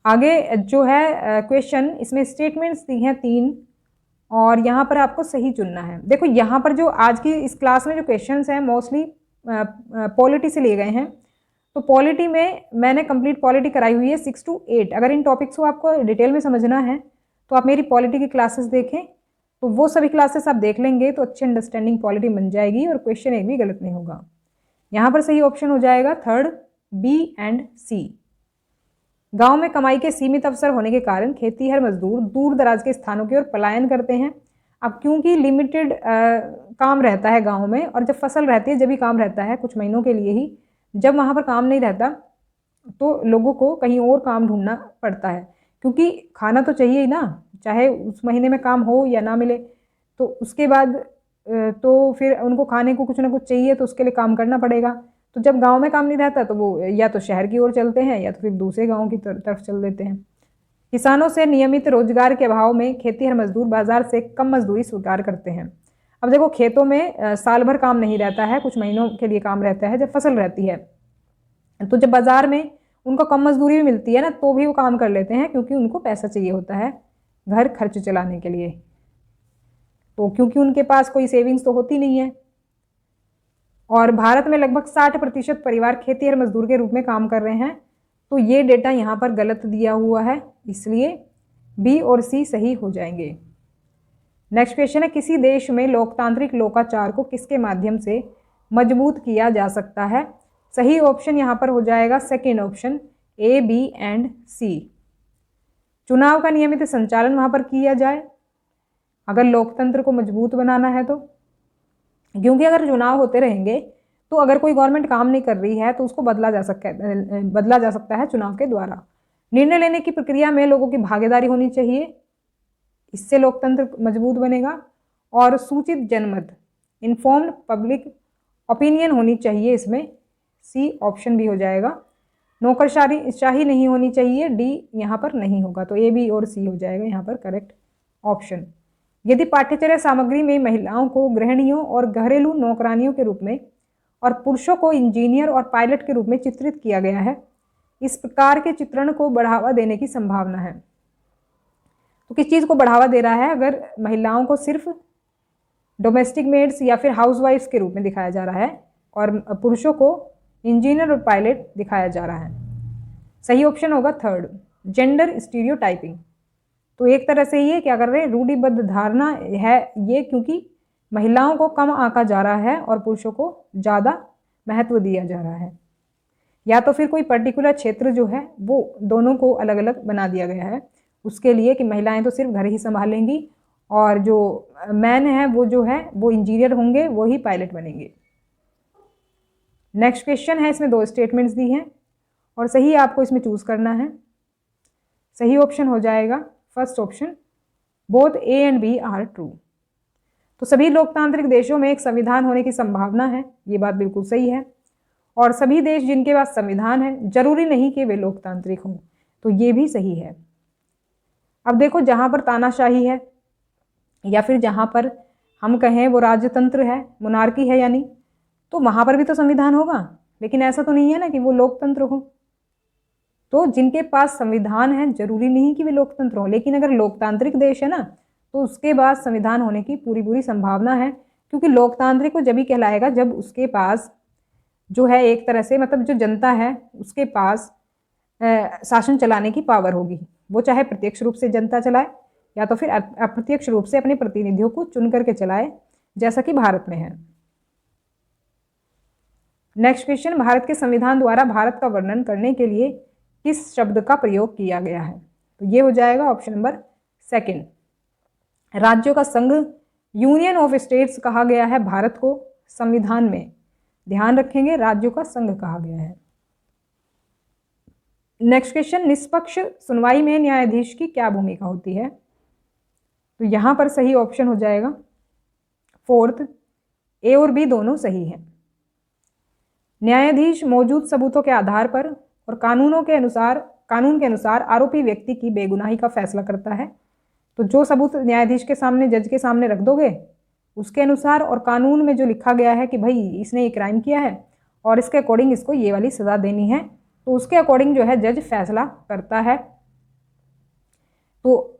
आगे जो है क्वेश्चन, इसमें स्टेटमेंट्स दी हैं 3 और यहाँ पर आपको सही चुनना है। देखो यहाँ पर जो आज की इस क्लास में जो क्वेश्चंस हैं मोस्टली पॉलिटी से लिए गए हैं। तो पॉलिटी में मैंने कंप्लीट पॉलिटी कराई हुई है 6 to 8। अगर इन टॉपिक्स को आपको डिटेल में समझना है तो आप मेरी पॉलिटी की क्लासेस देखें, तो वो सभी क्लासेस आप देख लेंगे तो अच्छी अंडरस्टैंडिंग पॉलिटी बन जाएगी और क्वेश्चन एक भी गलत नहीं होगा। यहाँ पर सही ऑप्शन हो जाएगा 3rd, B and C। गांव में कमाई के सीमित अवसर होने के कारण खेतीहर मजदूर दूर दराज के स्थानों की ओर पलायन करते हैं। अब क्योंकि लिमिटेड काम रहता है गांव में, और जब फसल रहती है जब भी काम रहता है कुछ महीनों के लिए ही, जब वहाँ पर काम नहीं रहता तो लोगों को कहीं और काम ढूंढना पड़ता है, क्योंकि खाना तो चाहिए ही ना, चाहे उस महीने में काम हो या ना मिले। तो उसके बाद तो फिर उनको खाने को कुछ ना कुछ चाहिए, तो उसके लिए काम करना पड़ेगा। तो जब गांव में काम नहीं रहता तो वो या तो शहर की ओर चलते हैं या तो फिर दूसरे गांव की तरफ चल देते हैं। किसानों से नियमित रोजगार के अभाव में खेतीहर मजदूर बाजार से कम मजदूरी स्वीकार करते हैं। अब देखो खेतों में साल भर काम नहीं रहता है, कुछ महीनों के लिए काम रहता है जब फसल रहती है। तो जब बाजार में उनको कम मजदूरी भी मिलती है ना, तो भी वो काम कर लेते हैं, क्योंकि उनको पैसा चाहिए होता है घर खर्च चलाने के लिए। तो क्योंकि उनके पास कोई सेविंग्स तो होती नहीं है। और भारत में लगभग 60% परिवार खेतीहर मजदूर के रूप में काम कर रहे हैं। तो ये डेटा यहाँ पर गलत दिया हुआ है, इसलिए बी और सी सही हो जाएंगे। नेक्स्ट क्वेश्चन है, किसी देश में लोकतांत्रिक लोकाचार को किसके माध्यम से मजबूत किया जा सकता है? सही ऑप्शन यहाँ पर हो जाएगा second option, A, B and C। चुनाव का नियमित संचालन वहाँ पर किया जाए अगर लोकतंत्र को मजबूत बनाना है तो, क्योंकि अगर चुनाव होते रहेंगे तो अगर कोई गवर्नमेंट काम नहीं कर रही है तो उसको बदला जा सकता है चुनाव के द्वारा। निर्णय लेने की प्रक्रिया में लोगों की भागीदारी होनी चाहिए, इससे लोकतंत्र मजबूत बनेगा। और सूचित जनमत, इन्फॉर्म्ड पब्लिक ओपिनियन होनी चाहिए, इसमें सी ऑप्शन भी हो जाएगा। नौकरशाही नहीं होनी चाहिए, डी यहाँ पर नहीं होगा, तो ए, बी और सी हो जाएगा यहाँ पर करेक्ट ऑप्शन। यदि पाठ्यचर्या सामग्री में महिलाओं को गृहिणियों और घरेलू नौकरानियों के रूप में और पुरुषों को इंजीनियर और पायलट के रूप में चित्रित किया गया है, इस प्रकार के चित्रण को बढ़ावा देने की संभावना है। तो किस चीज़ को बढ़ावा दे रहा है? अगर महिलाओं को सिर्फ डोमेस्टिक मेड्स या फिर हाउसवाइफ्स के रूप में दिखाया जा रहा है और पुरुषों को इंजीनियर और पायलट दिखाया जा रहा है। सही ऑप्शन होगा 3rd, जेंडर स्टीरियोटाइपिंग। तो एक तरह से ये क्या कर रहे हैं, रूढ़िबद्ध धारणा है ये, क्योंकि महिलाओं को कम आंका जा रहा है और पुरुषों को ज़्यादा महत्व दिया जा रहा है। या तो फिर कोई पर्टिकुलर क्षेत्र जो है वो दोनों को अलग अलग बना दिया गया है उसके लिए कि महिलाएं तो सिर्फ घर ही संभालेंगी और जो मैन है वो जो है वो इंजीनियर होंगे, वो ही पायलट बनेंगे। नेक्स्ट क्वेश्चन है, इसमें 2 स्टेटमेंट्स दी हैं और सही आपको इसमें चूज करना है। सही ऑप्शन हो जाएगा first option, both A and B are true. तो सभी लोकतांत्रिक देशों में एक संविधान होने की संभावना है, ये बात बिल्कुल सही है। और सभी देश जिनके पास संविधान है जरूरी नहीं कि वे लोकतांत्रिक हों, तो ये भी सही है। अब देखो जहाँ पर तानाशाही है या फिर जहाँ पर हम कहें वो राजतंत्र है, मोनार्की है यानी, तो वहाँ पर भी तो संविधान होगा, लेकिन ऐसा तो नहीं है ना कि वो लोकतंत्र हो। तो जिनके पास संविधान है जरूरी नहीं कि वे लोकतंत्र हो, लेकिन अगर लोकतांत्रिक देश है ना तो उसके पास संविधान होने की पूरी संभावना है, क्योंकि लोकतांत्रिक को जब ही कहलाएगा जब उसके पास जो है एक तरह से मतलब जो जनता है उसके पास शासन चलाने की पावर होगी, वो चाहे प्रत्यक्ष रूप से जनता चलाए या तो फिर अप्रत्यक्ष रूप से अपने प्रतिनिधियों को चुन करके चलाए, जैसा कि भारत में है। नेक्स्ट क्वेश्चन, भारत के संविधान द्वारा भारत का वर्णन करने के लिए किस शब्द का प्रयोग किया गया है? तो ये हो जाएगा ऑप्शन नंबर सेकंड, राज्यों का संघ, यूनियन ऑफ स्टेट्स कहा गया है भारत को संविधान में, ध्यान रखेंगे राज्यों का संघ कहा गया है। नेक्स्ट क्वेश्चन, निष्पक्ष सुनवाई में न्यायाधीश की क्या भूमिका होती है? तो यहां पर सही ऑप्शन हो जाएगा फोर्थ, ए और बी दोनों सही है। न्यायाधीश मौजूद सबूतों के आधार पर और कानून के अनुसार आरोपी व्यक्ति की बेगुनाही का फैसला करता है। तो जो सबूत न्यायाधीश के सामने, जज के सामने रख दोगे, उसके अनुसार और कानून में जो लिखा गया है कि भाई इसने ये क्राइम किया है और इसके अकॉर्डिंग इसको ये वाली सज़ा देनी है, तो उसके अकॉर्डिंग जो है जज फैसला करता है। तो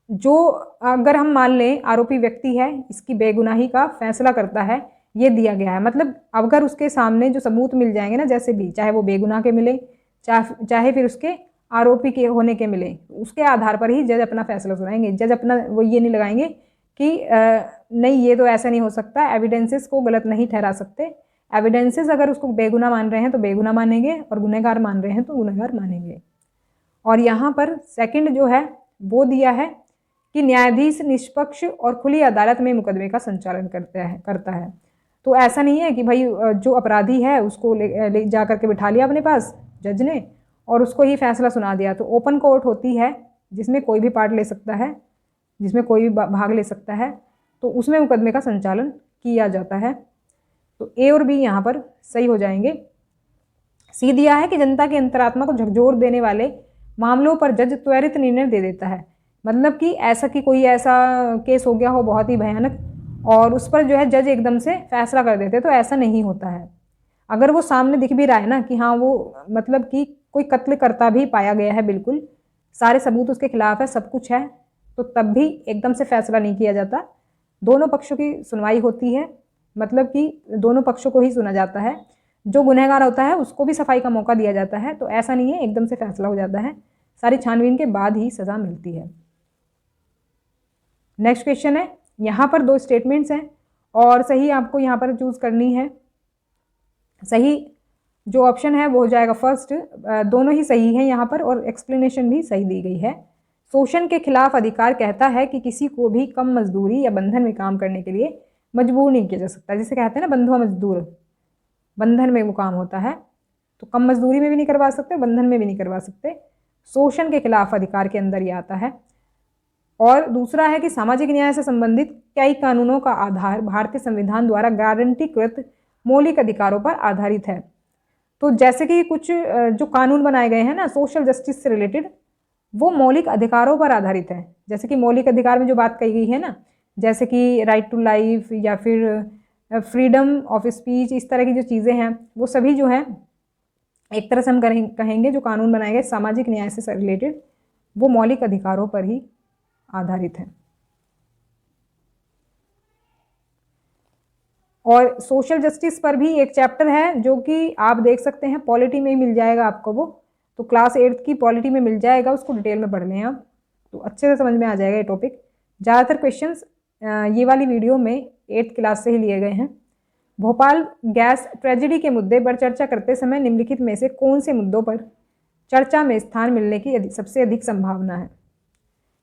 जो अगर हम मान लें आरोपी व्यक्ति है, इसकी बेगुनाही का फैसला करता है, ये दिया गया है। मतलब अगर उसके सामने जो सबूत मिल जाएंगे ना, जैसे भी, चाहे वो बेगुनाह के मिले, चाहे फिर उसके आरोपी के होने के मिले, उसके आधार पर ही जज अपना फैसला सुनाएंगे। जज अपना वो ये नहीं लगाएंगे कि नहीं ये तो ऐसा नहीं हो सकता, एविडेंसेस को गलत नहीं ठहरा सकते। एविडेंसेस अगर उसको बेगुनाह मान रहे हैं तो बेगुनाह मानेंगे और गुनहगार मान रहे हैं तो गुनहगार मानेंगे। और यहाँ पर सेकंड जो है वो दिया है कि न्यायाधीश निष्पक्ष और खुली अदालत में मुकदमे का संचालन करता है। तो ऐसा नहीं है कि भाई जो अपराधी है उसको ले जा करके बिठा लिया अपने पास जज ने और उसको ही फैसला सुना दिया। तो ओपन कोर्ट होती है जिसमें कोई भी पार्ट ले सकता है, जिसमें कोई भी भाग ले सकता है, तो उसमें मुकदमे का संचालन किया जाता है। तो ए और बी यहाँ पर सही हो जाएंगे। सी दिया है कि जनता की अंतरात्मा को झकझोर देने वाले मामलों पर जज त्वरित निर्णय दे देता है। मतलब कि ऐसा कि कोई ऐसा केस हो गया हो बहुत ही भयानक और उस पर जो है जज एकदम से फैसला कर देते, तो ऐसा नहीं होता है। अगर वो सामने दिख भी रहा है ना कि हाँ वो मतलब कि कोई कत्ल करता भी पाया गया है, बिल्कुल सारे सबूत उसके खिलाफ है, सब कुछ है, तो तब भी एकदम से फैसला नहीं किया जाता। दोनों पक्षों की सुनवाई होती है, मतलब कि दोनों पक्षों को ही सुना जाता है। जो गुनहगार होता है उसको भी सफाई का मौका दिया जाता है। तो ऐसा नहीं है एकदम से फैसला हो जाता है, सारी छानबीन के बाद ही सज़ा मिलती है। नेक्स्ट क्वेश्चन है, यहाँ पर दो स्टेटमेंट्स हैं और सही आपको यहाँ पर चूज़ करनी है। सही जो ऑप्शन है वो हो जाएगा फर्स्ट, दोनों ही सही हैं यहाँ पर और एक्सप्लेनेशन भी सही दी गई है। शोषण के खिलाफ अधिकार कहता है कि किसी को भी कम मजदूरी या बंधन में काम करने के लिए मजबूर नहीं किया जा सकता। जिसे कहते हैं ना बंधुआ मजदूर, बंधन में वो काम होता है, तो कम मजदूरी में भी नहीं करवा सकते, बंधन में भी नहीं करवा सकते। शोषण के खिलाफ अधिकार के अंदर ये आता है। और दूसरा है कि सामाजिक न्याय से संबंधित कई कानूनों का आधार भारतीय संविधान द्वारा गारंटीकृत मौलिक अधिकारों पर आधारित है। तो जैसे कि कुछ जो कानून बनाए गए हैं ना सोशल जस्टिस से रिलेटेड, वो मौलिक अधिकारों पर आधारित है। जैसे कि मौलिक अधिकार में जो बात कही गई है ना, जैसे कि राइट टू लाइफ या फिर फ्रीडम ऑफ स्पीच, इस तरह की जो चीज़ें हैं वो सभी जो है एक तरह से हम कहेंगे जो कानून बनाए गए सामाजिक न्याय से रिलेटेड, वो मौलिक अधिकारों पर ही आधारित है। और सोशल जस्टिस पर भी एक चैप्टर है जो कि आप देख सकते हैं, पॉलिटी में ही मिल जाएगा आपको वो, तो क्लास 8th की पॉलिटी में मिल जाएगा, उसको डिटेल में पढ़ लें आप, तो अच्छे से समझ में आ जाएगा ये टॉपिक। ज़्यादातर क्वेश्चंस ये वाली वीडियो में 8th क्लास से ही लिए गए हैं। भोपाल गैस ट्रेजेडी के मुद्दे पर चर्चा करते समय निम्नलिखित में से कौन से मुद्दों पर चर्चा में स्थान मिलने की सबसे अधिक संभावना है?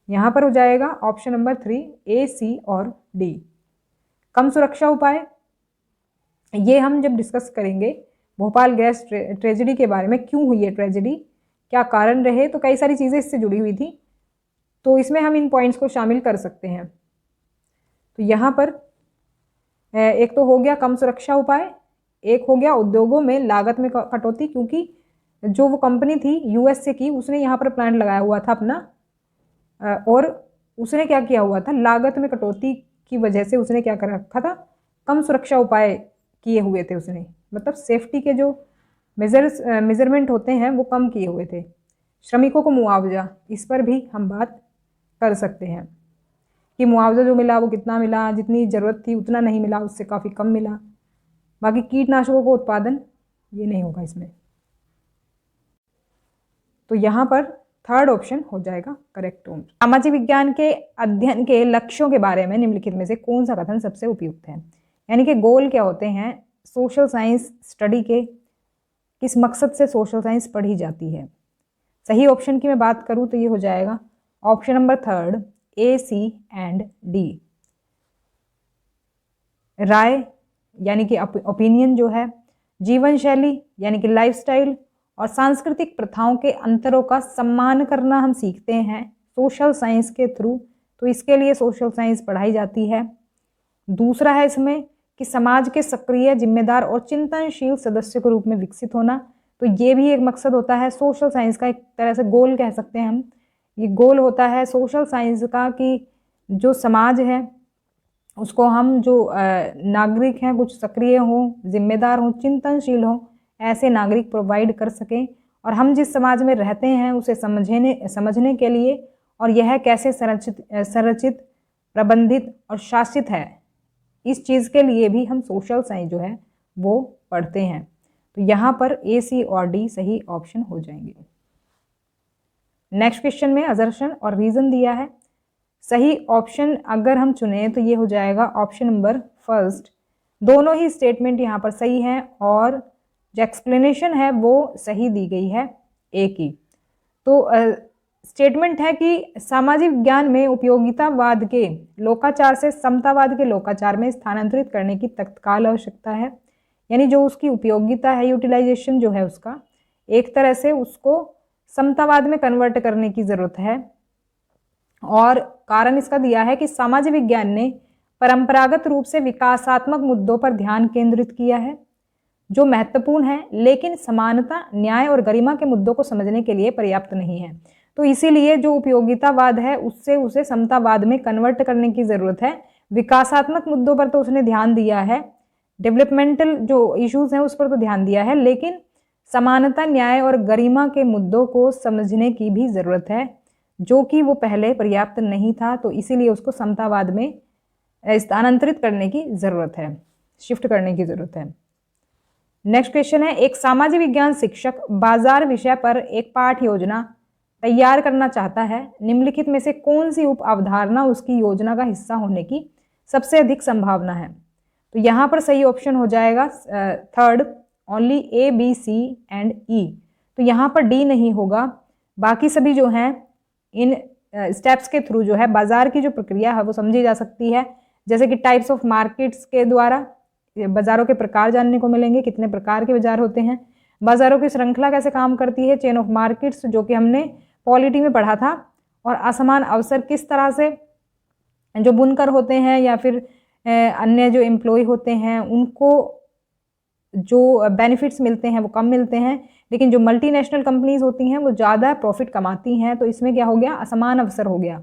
यहाँ पर हो जाएगा ऑप्शन नंबर 3 A, C और D। कम सुरक्षा उपाय, ये हम जब डिस्कस करेंगे भोपाल गैस ट्रेजेडी के बारे में, क्यों हुई है ट्रेजेडी, क्या कारण रहे, तो कई सारी चीज़ें इससे जुड़ी हुई थी, तो इसमें हम इन पॉइंट्स को शामिल कर सकते हैं। तो यहाँ पर एक तो हो गया कम सुरक्षा उपाय, एक हो गया उद्योगों में लागत में कटौती, क्योंकि जो वो कंपनी थी US से की, उसने यहाँ पर प्लांट लगाया हुआ था अपना, और उसने क्या किया हुआ था, लागत में कटौती की वजह से उसने क्या कर रखा था, कम सुरक्षा उपाय किए हुए थे उसने, मतलब सेफ्टी के जो मेजरमेंट होते हैं वो कम किए हुए थे। श्रमिकों को मुआवजा, इस पर भी हम बात कर सकते हैं कि मुआवजा जो मिला वो कितना मिला, जितनी ज़रूरत थी उतना नहीं मिला, उससे काफ़ी कम मिला। बाकी कीटनाशकों का उत्पादन ये नहीं होगा इसमें, तो यहाँ पर थर्ड ऑप्शन हो जाएगा करेक्ट। सामाजिक विज्ञान के अध्ययन के लक्ष्यों के बारे में निम्नलिखित में से कौन सा कथन सबसे उपयुक्त है? यानी कि गोल क्या होते हैं सोशल साइंस स्टडी के, किस मकसद से सोशल साइंस पढ़ी जाती है? सही ऑप्शन की मैं बात करूं तो ये हो जाएगा option number 3 A, C and D। राय यानी कि ओपिनियन जो है, जीवन शैली यानी कि लाइफस्टाइल, और सांस्कृतिक प्रथाओं के अंतरों का सम्मान करना हम सीखते हैं सोशल साइंस के थ्रू, तो इसके लिए सोशल साइंस पढ़ाई जाती है। दूसरा है इसमें कि समाज के सक्रिय, जिम्मेदार और चिंतनशील सदस्य के रूप में विकसित होना। तो ये भी एक मकसद होता है सोशल साइंस का, एक तरह से गोल कह सकते हैं हम। ये गोल होता है सोशल साइंस का कि जो समाज है उसको हम जो नागरिक हैं कुछ सक्रिय हों, जिम्मेदार हों, चिंतनशील हों, ऐसे नागरिक प्रोवाइड कर सकें। और हम जिस समाज में रहते हैं उसे समझने के लिए, और यह कैसे संरचित, प्रबंधित और शासित है, इस चीज़ के लिए भी हम सोशल साइंस जो है वो पढ़ते हैं। तो यहाँ पर ए, सी और डी सही ऑप्शन हो जाएंगे। नेक्स्ट क्वेश्चन में असर्शन और रीजन दिया है। सही ऑप्शन अगर हम चुने तो ये हो जाएगा ऑप्शन नंबर फर्स्ट। दोनों ही स्टेटमेंट यहाँ पर सही हैं और जो एक्सप्लेनेशन है वो सही दी गई है ए की। तो स्टेटमेंट है कि सामाजिक विज्ञान में उपयोगितावाद के लोकाचार से समतावाद के लोकाचार में स्थानांतरित करने की तत्काल आवश्यकता है। यानी जो उसकी उपयोगिता है, यूटिलाइजेशन जो है उसका, एक तरह से उसको समतावाद में कन्वर्ट करने की ज़रूरत है। और कारण इसका दिया है कि सामाजिक विज्ञान ने परंपरागत रूप से विकासात्मक मुद्दों पर ध्यान केंद्रित किया है जो महत्वपूर्ण है, लेकिन समानता, न्याय और गरिमा के मुद्दों को समझने के लिए पर्याप्त नहीं है। तो इसीलिए जो उपयोगितावाद है उससे उसे समतावाद में कन्वर्ट करने की ज़रूरत है। विकासात्मक मुद्दों पर तो उसने ध्यान दिया है, डेवलपमेंटल जो इश्यूज हैं उस पर तो ध्यान दिया है, लेकिन समानता, न्याय और गरिमा के मुद्दों को समझने की भी ज़रूरत है, जो कि वो पहले पर्याप्त नहीं था। तो इसीलिए उसको समतावाद में स्थानांतरित करने की ज़रूरत है, शिफ्ट करने की ज़रूरत है। नेक्स्ट क्वेश्चन है, एक सामाजिक विज्ञान शिक्षक बाजार विषय पर एक पाठ योजना तैयार करना चाहता है। निम्नलिखित में से कौन सी उप अवधारणा उसकी योजना का हिस्सा होने की सबसे अधिक संभावना है? तो यहाँ पर सही ऑप्शन हो जाएगा third, only A, B, C and E. तो यहाँ पर डी नहीं होगा। बाकी सभी जो हैं इन स्टेप्स के थ्रू जो है बाजार की जो प्रक्रिया है वो समझी जा सकती है। जैसे कि टाइप्स ऑफ मार्केट्स के द्वारा बाजारों के प्रकार जानने को मिलेंगे, कितने प्रकार के बाजार होते हैं, बाजारों की श्रृंखला कैसे काम करती है, चेन ऑफ मार्केट्स जो कि हमने पॉलिटी में पढ़ा था, और असमान अवसर किस तरह से जो बुनकर होते हैं या फिर अन्य जो एम्प्लॉय होते हैं उनको जो बेनिफिट्स मिलते हैं वो कम मिलते हैं, लेकिन जो मल्टीनेशनल कंपनीज होती हैं वो ज़्यादा प्रॉफिट कमाती हैं। तो इसमें क्या हो गया, असमान अवसर हो गया,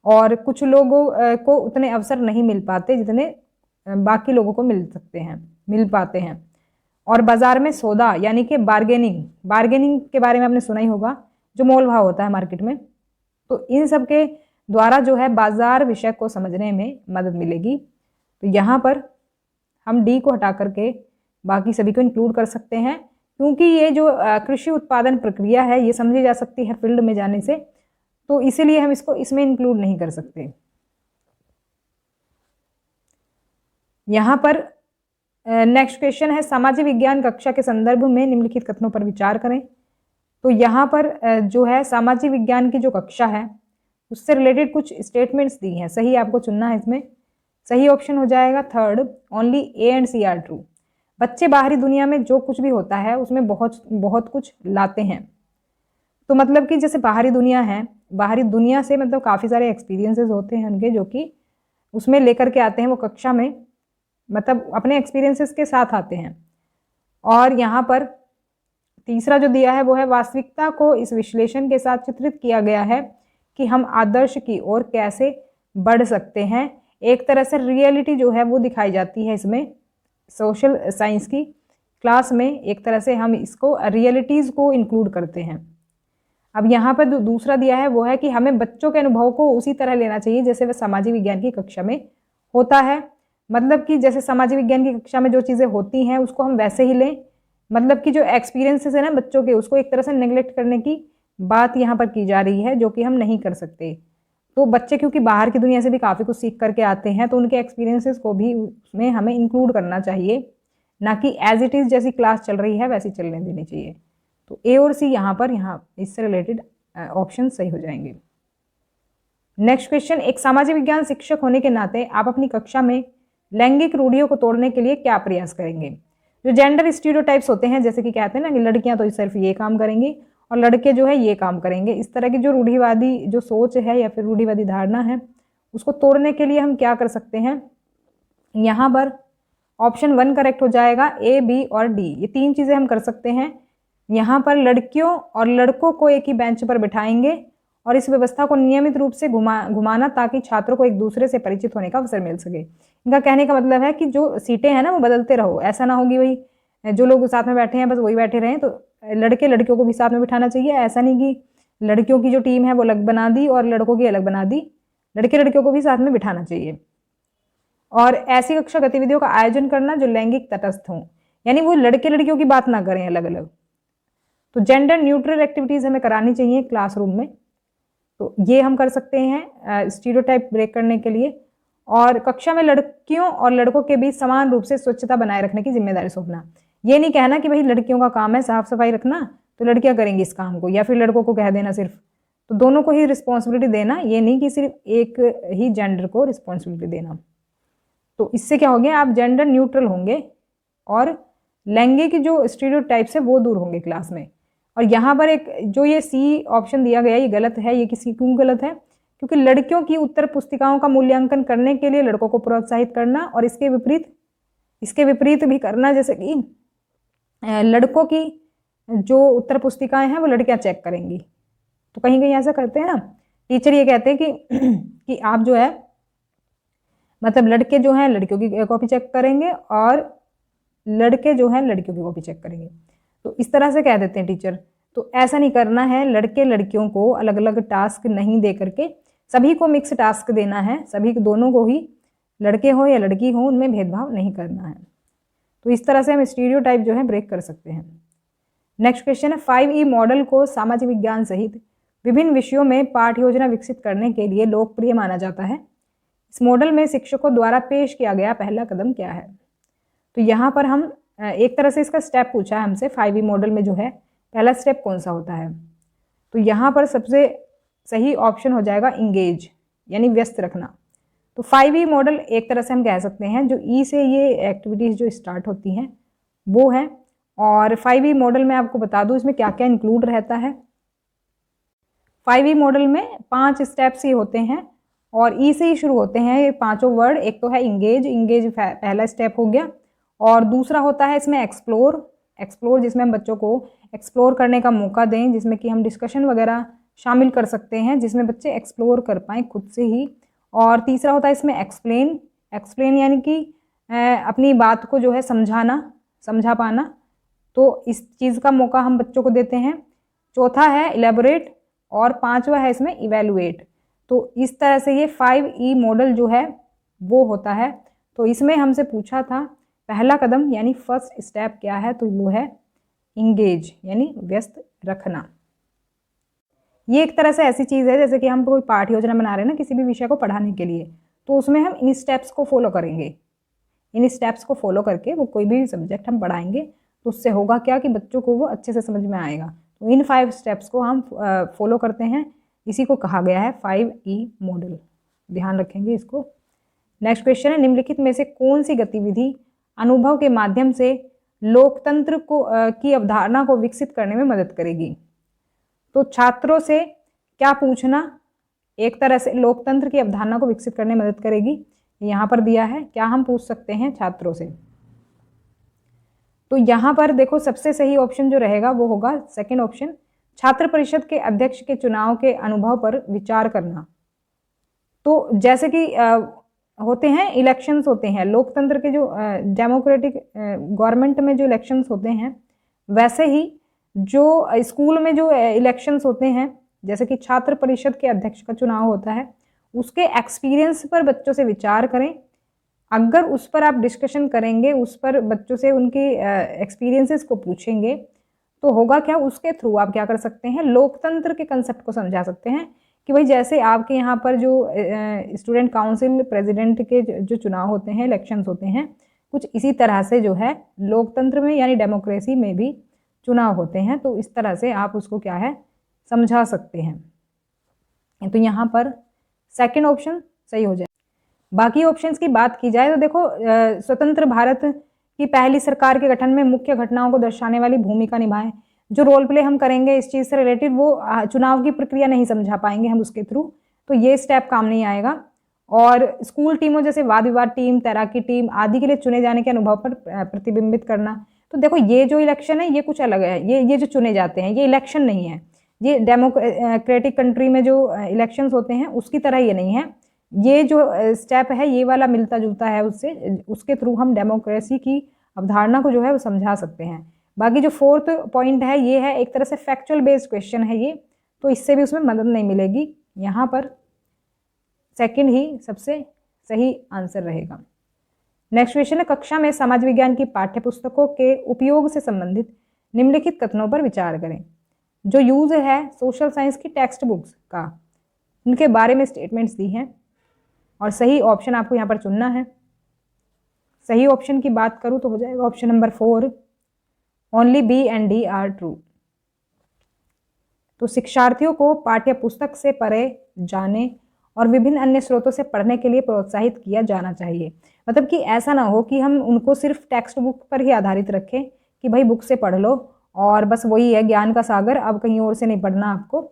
और कुछ लोगों को उतने अवसर नहीं मिल पाते जितने बाकी लोगों को मिल पाते हैं। और बाजार में सौदा यानी कि बार्गेनिंग के बारे में आपने सुना ही होगा, जो मोल भाव होता है मार्केट में। तो इन सब के द्वारा जो है बाजार विषय को समझने में मदद मिलेगी। तो यहाँ पर हम डी को हटा करके बाकी सभी को इंक्लूड कर सकते हैं, क्योंकि ये जो कृषि उत्पादन प्रक्रिया है ये समझी जा सकती है फील्ड में जाने से, तो इसीलिए हम इसको इसमें इंक्लूड नहीं कर सकते। यहाँ पर नेक्स्ट क्वेश्चन है, सामाजिक विज्ञान कक्षा के संदर्भ में निम्नलिखित कथनों पर विचार करें। तो यहाँ पर जो है सामाजिक विज्ञान की जो कक्षा है उससे रिलेटेड कुछ स्टेटमेंट्स दी हैं, सही आपको चुनना है। इसमें सही ऑप्शन हो जाएगा third, only A and C are true. बच्चे बाहरी दुनिया में जो कुछ भी होता है उसमें बहुत कुछ लाते हैं। तो मतलब कि जैसे बाहरी दुनिया है, बाहरी दुनिया से मतलब काफ़ी सारे एक्सपीरियंसेस होते हैं उनके, जो कि उसमें लेकर के आते हैं वो कक्षा में, मतलब अपने एक्सपीरियंसेस के साथ आते हैं। और यहाँ पर तीसरा जो दिया है वो है, वास्तविकता को इस विश्लेषण के साथ चित्रित किया गया है कि हम आदर्श की ओर कैसे बढ़ सकते हैं। एक तरह से रियलिटी जो है वो दिखाई जाती है इसमें, सोशल साइंस की क्लास में एक तरह से हम इसको रियलिटीज़ को इंक्लूड करते हैं। अब यहाँ पर दूसरा दिया है वो है कि हमें बच्चों के अनुभव को उसी तरह लेना चाहिए जैसे वह सामाजिक विज्ञान की कक्षा में होता है। मतलब कि जैसे सामाजिक विज्ञान की कक्षा में जो चीज़ें होती हैं उसको हम वैसे ही लें, मतलब कि जो एक्सपीरियंसेस है ना बच्चों के, उसको एक तरह से नेग्लेक्ट करने की बात यहाँ पर की जा रही है, जो कि हम नहीं कर सकते। तो बच्चे क्योंकि बाहर की दुनिया से भी काफ़ी कुछ सीख करके आते हैं, तो उनके एक्सपीरियंसेस को भी उसमें हमें इंक्लूड करना चाहिए, ना कि एज इट इज़ जैसी क्लास चल रही है वैसी चलने देनी चाहिए। तो ए और सी यहाँ इससे रिलेटेड ऑप्शन सही हो जाएंगे। नेक्स्ट क्वेश्चन, एक सामाजिक विज्ञान शिक्षक होने के नाते आप अपनी कक्षा में लैंगिक रूढ़ियों को तोड़ने के लिए क्या प्रयास करेंगे? जो जेंडर स्टीरियोटाइप्स होते हैं, जैसे कि कहते हैं ना कि लड़कियां तो सिर्फ ये काम करेंगी और लड़के जो है ये काम करेंगे, इस तरह की जो रूढ़िवादी जो सोच है या फिर रूढ़िवादी धारणा है उसको तोड़ने के लिए हम क्या कर सकते हैं? यहाँ पर ऑप्शन 1 करेक्ट हो जाएगा, ए, बी और डी। ये 3 चीज़ें हम कर सकते हैं। यहाँ पर लड़कियों और लड़कों को एक ही बेंच पर बिठाएंगे और इस व्यवस्था को नियमित रूप से घुमाना ताकि छात्रों को एक दूसरे से परिचित होने का अवसर मिल सके। इनका कहने का मतलब है कि जो सीटें हैं ना वो बदलते रहो, ऐसा ना होगी वही जो लोग साथ में बैठे हैं बस वही बैठे रहें। तो लड़के लड़कियों को भी साथ में बिठाना चाहिए, ऐसा नहीं कि लड़कियों की जो टीम है वो अलग बना दी और लड़कों की अलग बना दी, लड़के लड़कियों को भी साथ में बिठाना चाहिए। और ऐसी कक्षा गतिविधियों का आयोजन करना जो लैंगिक तटस्थ हों, यानी वो लड़के लड़कियों की बात ना करें अलग अलग। तो जेंडर न्यूट्रल एक्टिविटीज़ हमें करानी चाहिए क्लासरूम में, तो ये हम कर सकते हैं स्टीरियोटाइप ब्रेक करने के लिए। और कक्षा में लड़कियों और लड़कों के बीच समान रूप से स्वच्छता बनाए रखने की जिम्मेदारी सौंपना। ये नहीं कहना कि भाई लड़कियों का काम है साफ सफाई रखना तो लड़कियां करेंगी इस काम को, या फिर लड़कों को कह देना सिर्फ। तो दोनों को ही रिस्पॉन्सिबिलिटी देना, ये नहीं कि सिर्फ एक ही जेंडर को रिस्पॉन्सिबिलिटी देना। तो इससे क्या हो गया, आप जेंडर न्यूट्रल होंगे और लैंगिक जो स्टीरियोटाइप्स है वो दूर होंगे क्लास में। और यहाँ पर एक जो ये सी ऑप्शन दिया गया ये गलत है। ये किसी क्यों गलत है, क्योंकि लड़कियों की उत्तर पुस्तिकाओं का मूल्यांकन करने के लिए लड़कों को प्रोत्साहित करना और इसके विपरीत भी करना, जैसे कि लड़कों की जो उत्तर पुस्तिकाएं हैं वो लड़कियां चेक करेंगी। तो कहीं कहीं ऐसा करते हैं ना, टीचर ये कहते हैं कि आप जो है मतलब लड़के जो हैं लड़कियों की कॉपी चेक करेंगे और लड़के जो हैं लड़कियों की कॉपी चेक करेंगे। तो इस तरह से कह देते हैं टीचर। तो ऐसा नहीं करना है, लड़के लड़कियों को अलग अलग टास्क नहीं दे करके सभी को मिक्स टास्क देना है, सभी दोनों को ही, लड़के हो या लड़की हो उनमें भेदभाव नहीं करना है। तो इस तरह से हम स्टीरियोटाइप जो है ब्रेक कर सकते हैं। नेक्स्ट क्वेश्चन है, 5E मॉडल को सामाजिक विज्ञान सहित विभिन्न विषयों में पाठ्य योजना विकसित करने के लिए लोकप्रिय माना जाता है। इस मॉडल में शिक्षकों द्वारा पेश किया गया पहला कदम क्या है। तो यहाँ पर हम एक तरह से इसका स्टेप पूछा है हमसे, 5E मॉडल में जो है पहला स्टेप कौन सा होता है। तो यहाँ पर सबसे सही ऑप्शन हो जाएगा इंगेज, यानी व्यस्त रखना। तो 5E मॉडल एक तरह से हम कह सकते हैं जो ई से ये एक्टिविटीज़ जो स्टार्ट होती हैं वो है। और 5E मॉडल में आपको बता दूँ इसमें क्या क्या इंक्लूड रहता है। 5E मॉडल में 5 स्टेप्स ही होते हैं और ई से ही शुरू होते हैं ये पांचों वर्ड। एक तो है इंगेज पहला स्टेप हो गया, और दूसरा होता है इसमें एक्सप्लोर जिसमें हम बच्चों को एक्सप्लोर करने का मौका दें, जिसमें कि हम डिस्कशन वगैरह शामिल कर सकते हैं जिसमें बच्चे एक्सप्लोर कर पाएँ खुद से ही। और तीसरा होता है इसमें एक्सप्लेन यानी कि अपनी बात को जो है समझा पाना, तो इस चीज़ का मौका हम बच्चों को देते हैं। चौथा है इलेबोरेट और पांचवा है इसमें इवेलुएट। तो इस तरह से ये 5E मॉडल जो है वो होता है। तो इसमें हमसे पूछा था पहला कदम यानी फर्स्ट स्टेप क्या है, तो वो है इंगेज यानी व्यस्त रखना। ये एक तरह से ऐसी चीज़ है जैसे कि हम कोई पाठ्य योजना बना रहे हैं ना किसी भी विषय को पढ़ाने के लिए, तो उसमें हम इन स्टेप्स को फॉलो करेंगे। इन स्टेप्स को फॉलो करके वो कोई भी सब्जेक्ट हम पढ़ाएंगे तो उससे होगा क्या कि बच्चों को वो अच्छे से समझ में आएगा। तो इन 5 स्टेप्स को हम फॉलो करते हैं, इसी को कहा गया है 5E मॉडल। ध्यान रखेंगे इसको। नेक्स्ट क्वेश्चन है, निम्नलिखित में से कौन सी गतिविधि अनुभव के माध्यम से लोकतंत्र को की अवधारणा को विकसित करने में मदद करेगी। तो छात्रों से क्या पूछना एक तरह से लोकतंत्र की अवधारणा को विकसित करने में मदद करेगी। यहाँ पर दिया है क्या हम पूछ सकते हैं छात्रों से। तो यहाँ पर देखो सबसे सही ऑप्शन जो रहेगा वो होगा सेकंड ऑप्शन, छात्र परिषद के अध्यक्ष के चुनाव के अनुभव पर विचार करना। तो जैसे कि होते हैं इलेक्शंस होते हैं लोकतंत्र के जो डेमोक्रेटिक गवर्नमेंट में जो इलेक्शंस होते हैं, वैसे ही जो स्कूल में जो इलेक्शंस होते हैं जैसे कि छात्र परिषद के अध्यक्ष का चुनाव होता है, उसके एक्सपीरियंस पर बच्चों से विचार करें। अगर उस पर आप डिस्कशन करेंगे, उस पर बच्चों से उनके एक्सपीरियंसेस को पूछेंगे, तो होगा क्या, उसके थ्रू आप क्या कर सकते हैं लोकतंत्र के कंसेप्ट को समझा सकते हैं कि भाई जैसे आपके यहाँ पर जो स्टूडेंट काउंसिल प्रेसिडेंट के जो चुनाव होते हैं, इलेक्शंस होते हैं, कुछ इसी तरह से जो है लोकतंत्र में यानी डेमोक्रेसी में भी चुनाव होते हैं। तो इस तरह से आप उसको क्या है समझा सकते हैं। तो यहाँ पर सेकंड ऑप्शन सही हो जाए। बाकी ऑप्शंस की बात की जाए तो देखो स्वतंत्र भारत की पहली सरकार के गठन में मुख्य घटनाओं को दर्शाने वाली भूमिका निभाएं। जो रोल प्ले हम करेंगे इस चीज़ से रिलेटेड वो चुनाव की प्रक्रिया नहीं समझा पाएंगे हम उसके थ्रू, तो ये स्टेप काम नहीं आएगा। और स्कूल टीमों जैसे वाद विवाद टीम, तैराकी टीम आदि के लिए चुने जाने के अनुभव पर प्रतिबिंबित करना। तो देखो ये जो इलेक्शन है ये कुछ अलग है, ये जो चुने जाते हैं ये इलेक्शन नहीं है, ये डेमोक्रेटिक कंट्री में जो इलेक्शंस होते हैं उसकी तरह ये नहीं है। ये जो स्टेप है ये वाला मिलता जुलता है उससे, उसके थ्रू हम डेमोक्रेसी की अवधारणा को जो है वो समझा सकते हैं। बाकी जो फोर्थ पॉइंट है ये है एक तरह से फैक्चुअल बेस्ड क्वेश्चन है ये, तो इससे भी उसमें मदद नहीं मिलेगी। यहाँ पर सेकंड ही सबसे सही आंसर रहेगा। नेक्स्ट क्वेश्चन है, कक्षा में समाज विज्ञान की पाठ्य पुस्तकों के उपयोग से संबंधित निम्नलिखित कथनों पर विचार करें। जो यूज है सोशल साइंस की टेक्स्ट बुक्स का, उनके बारे में स्टेटमेंट्स दी हैं और सही ऑप्शन आपको यहाँ पर चुनना है। सही ऑप्शन की बात करूँ तो हो जाएगा option number 4, only B and D are true. तो शिक्षार्थियों को पाठ्य पुस्तक से परे जाने और विभिन्न अन्य स्रोतों से पढ़ने के लिए प्रोत्साहित किया जाना चाहिए। मतलब कि ऐसा ना हो कि हम उनको सिर्फ टेक्स्ट बुक पर ही आधारित रखें कि भाई बुक से पढ़ लो और बस वही है ज्ञान का सागर, अब कहीं और से नहीं पढ़ना आपको।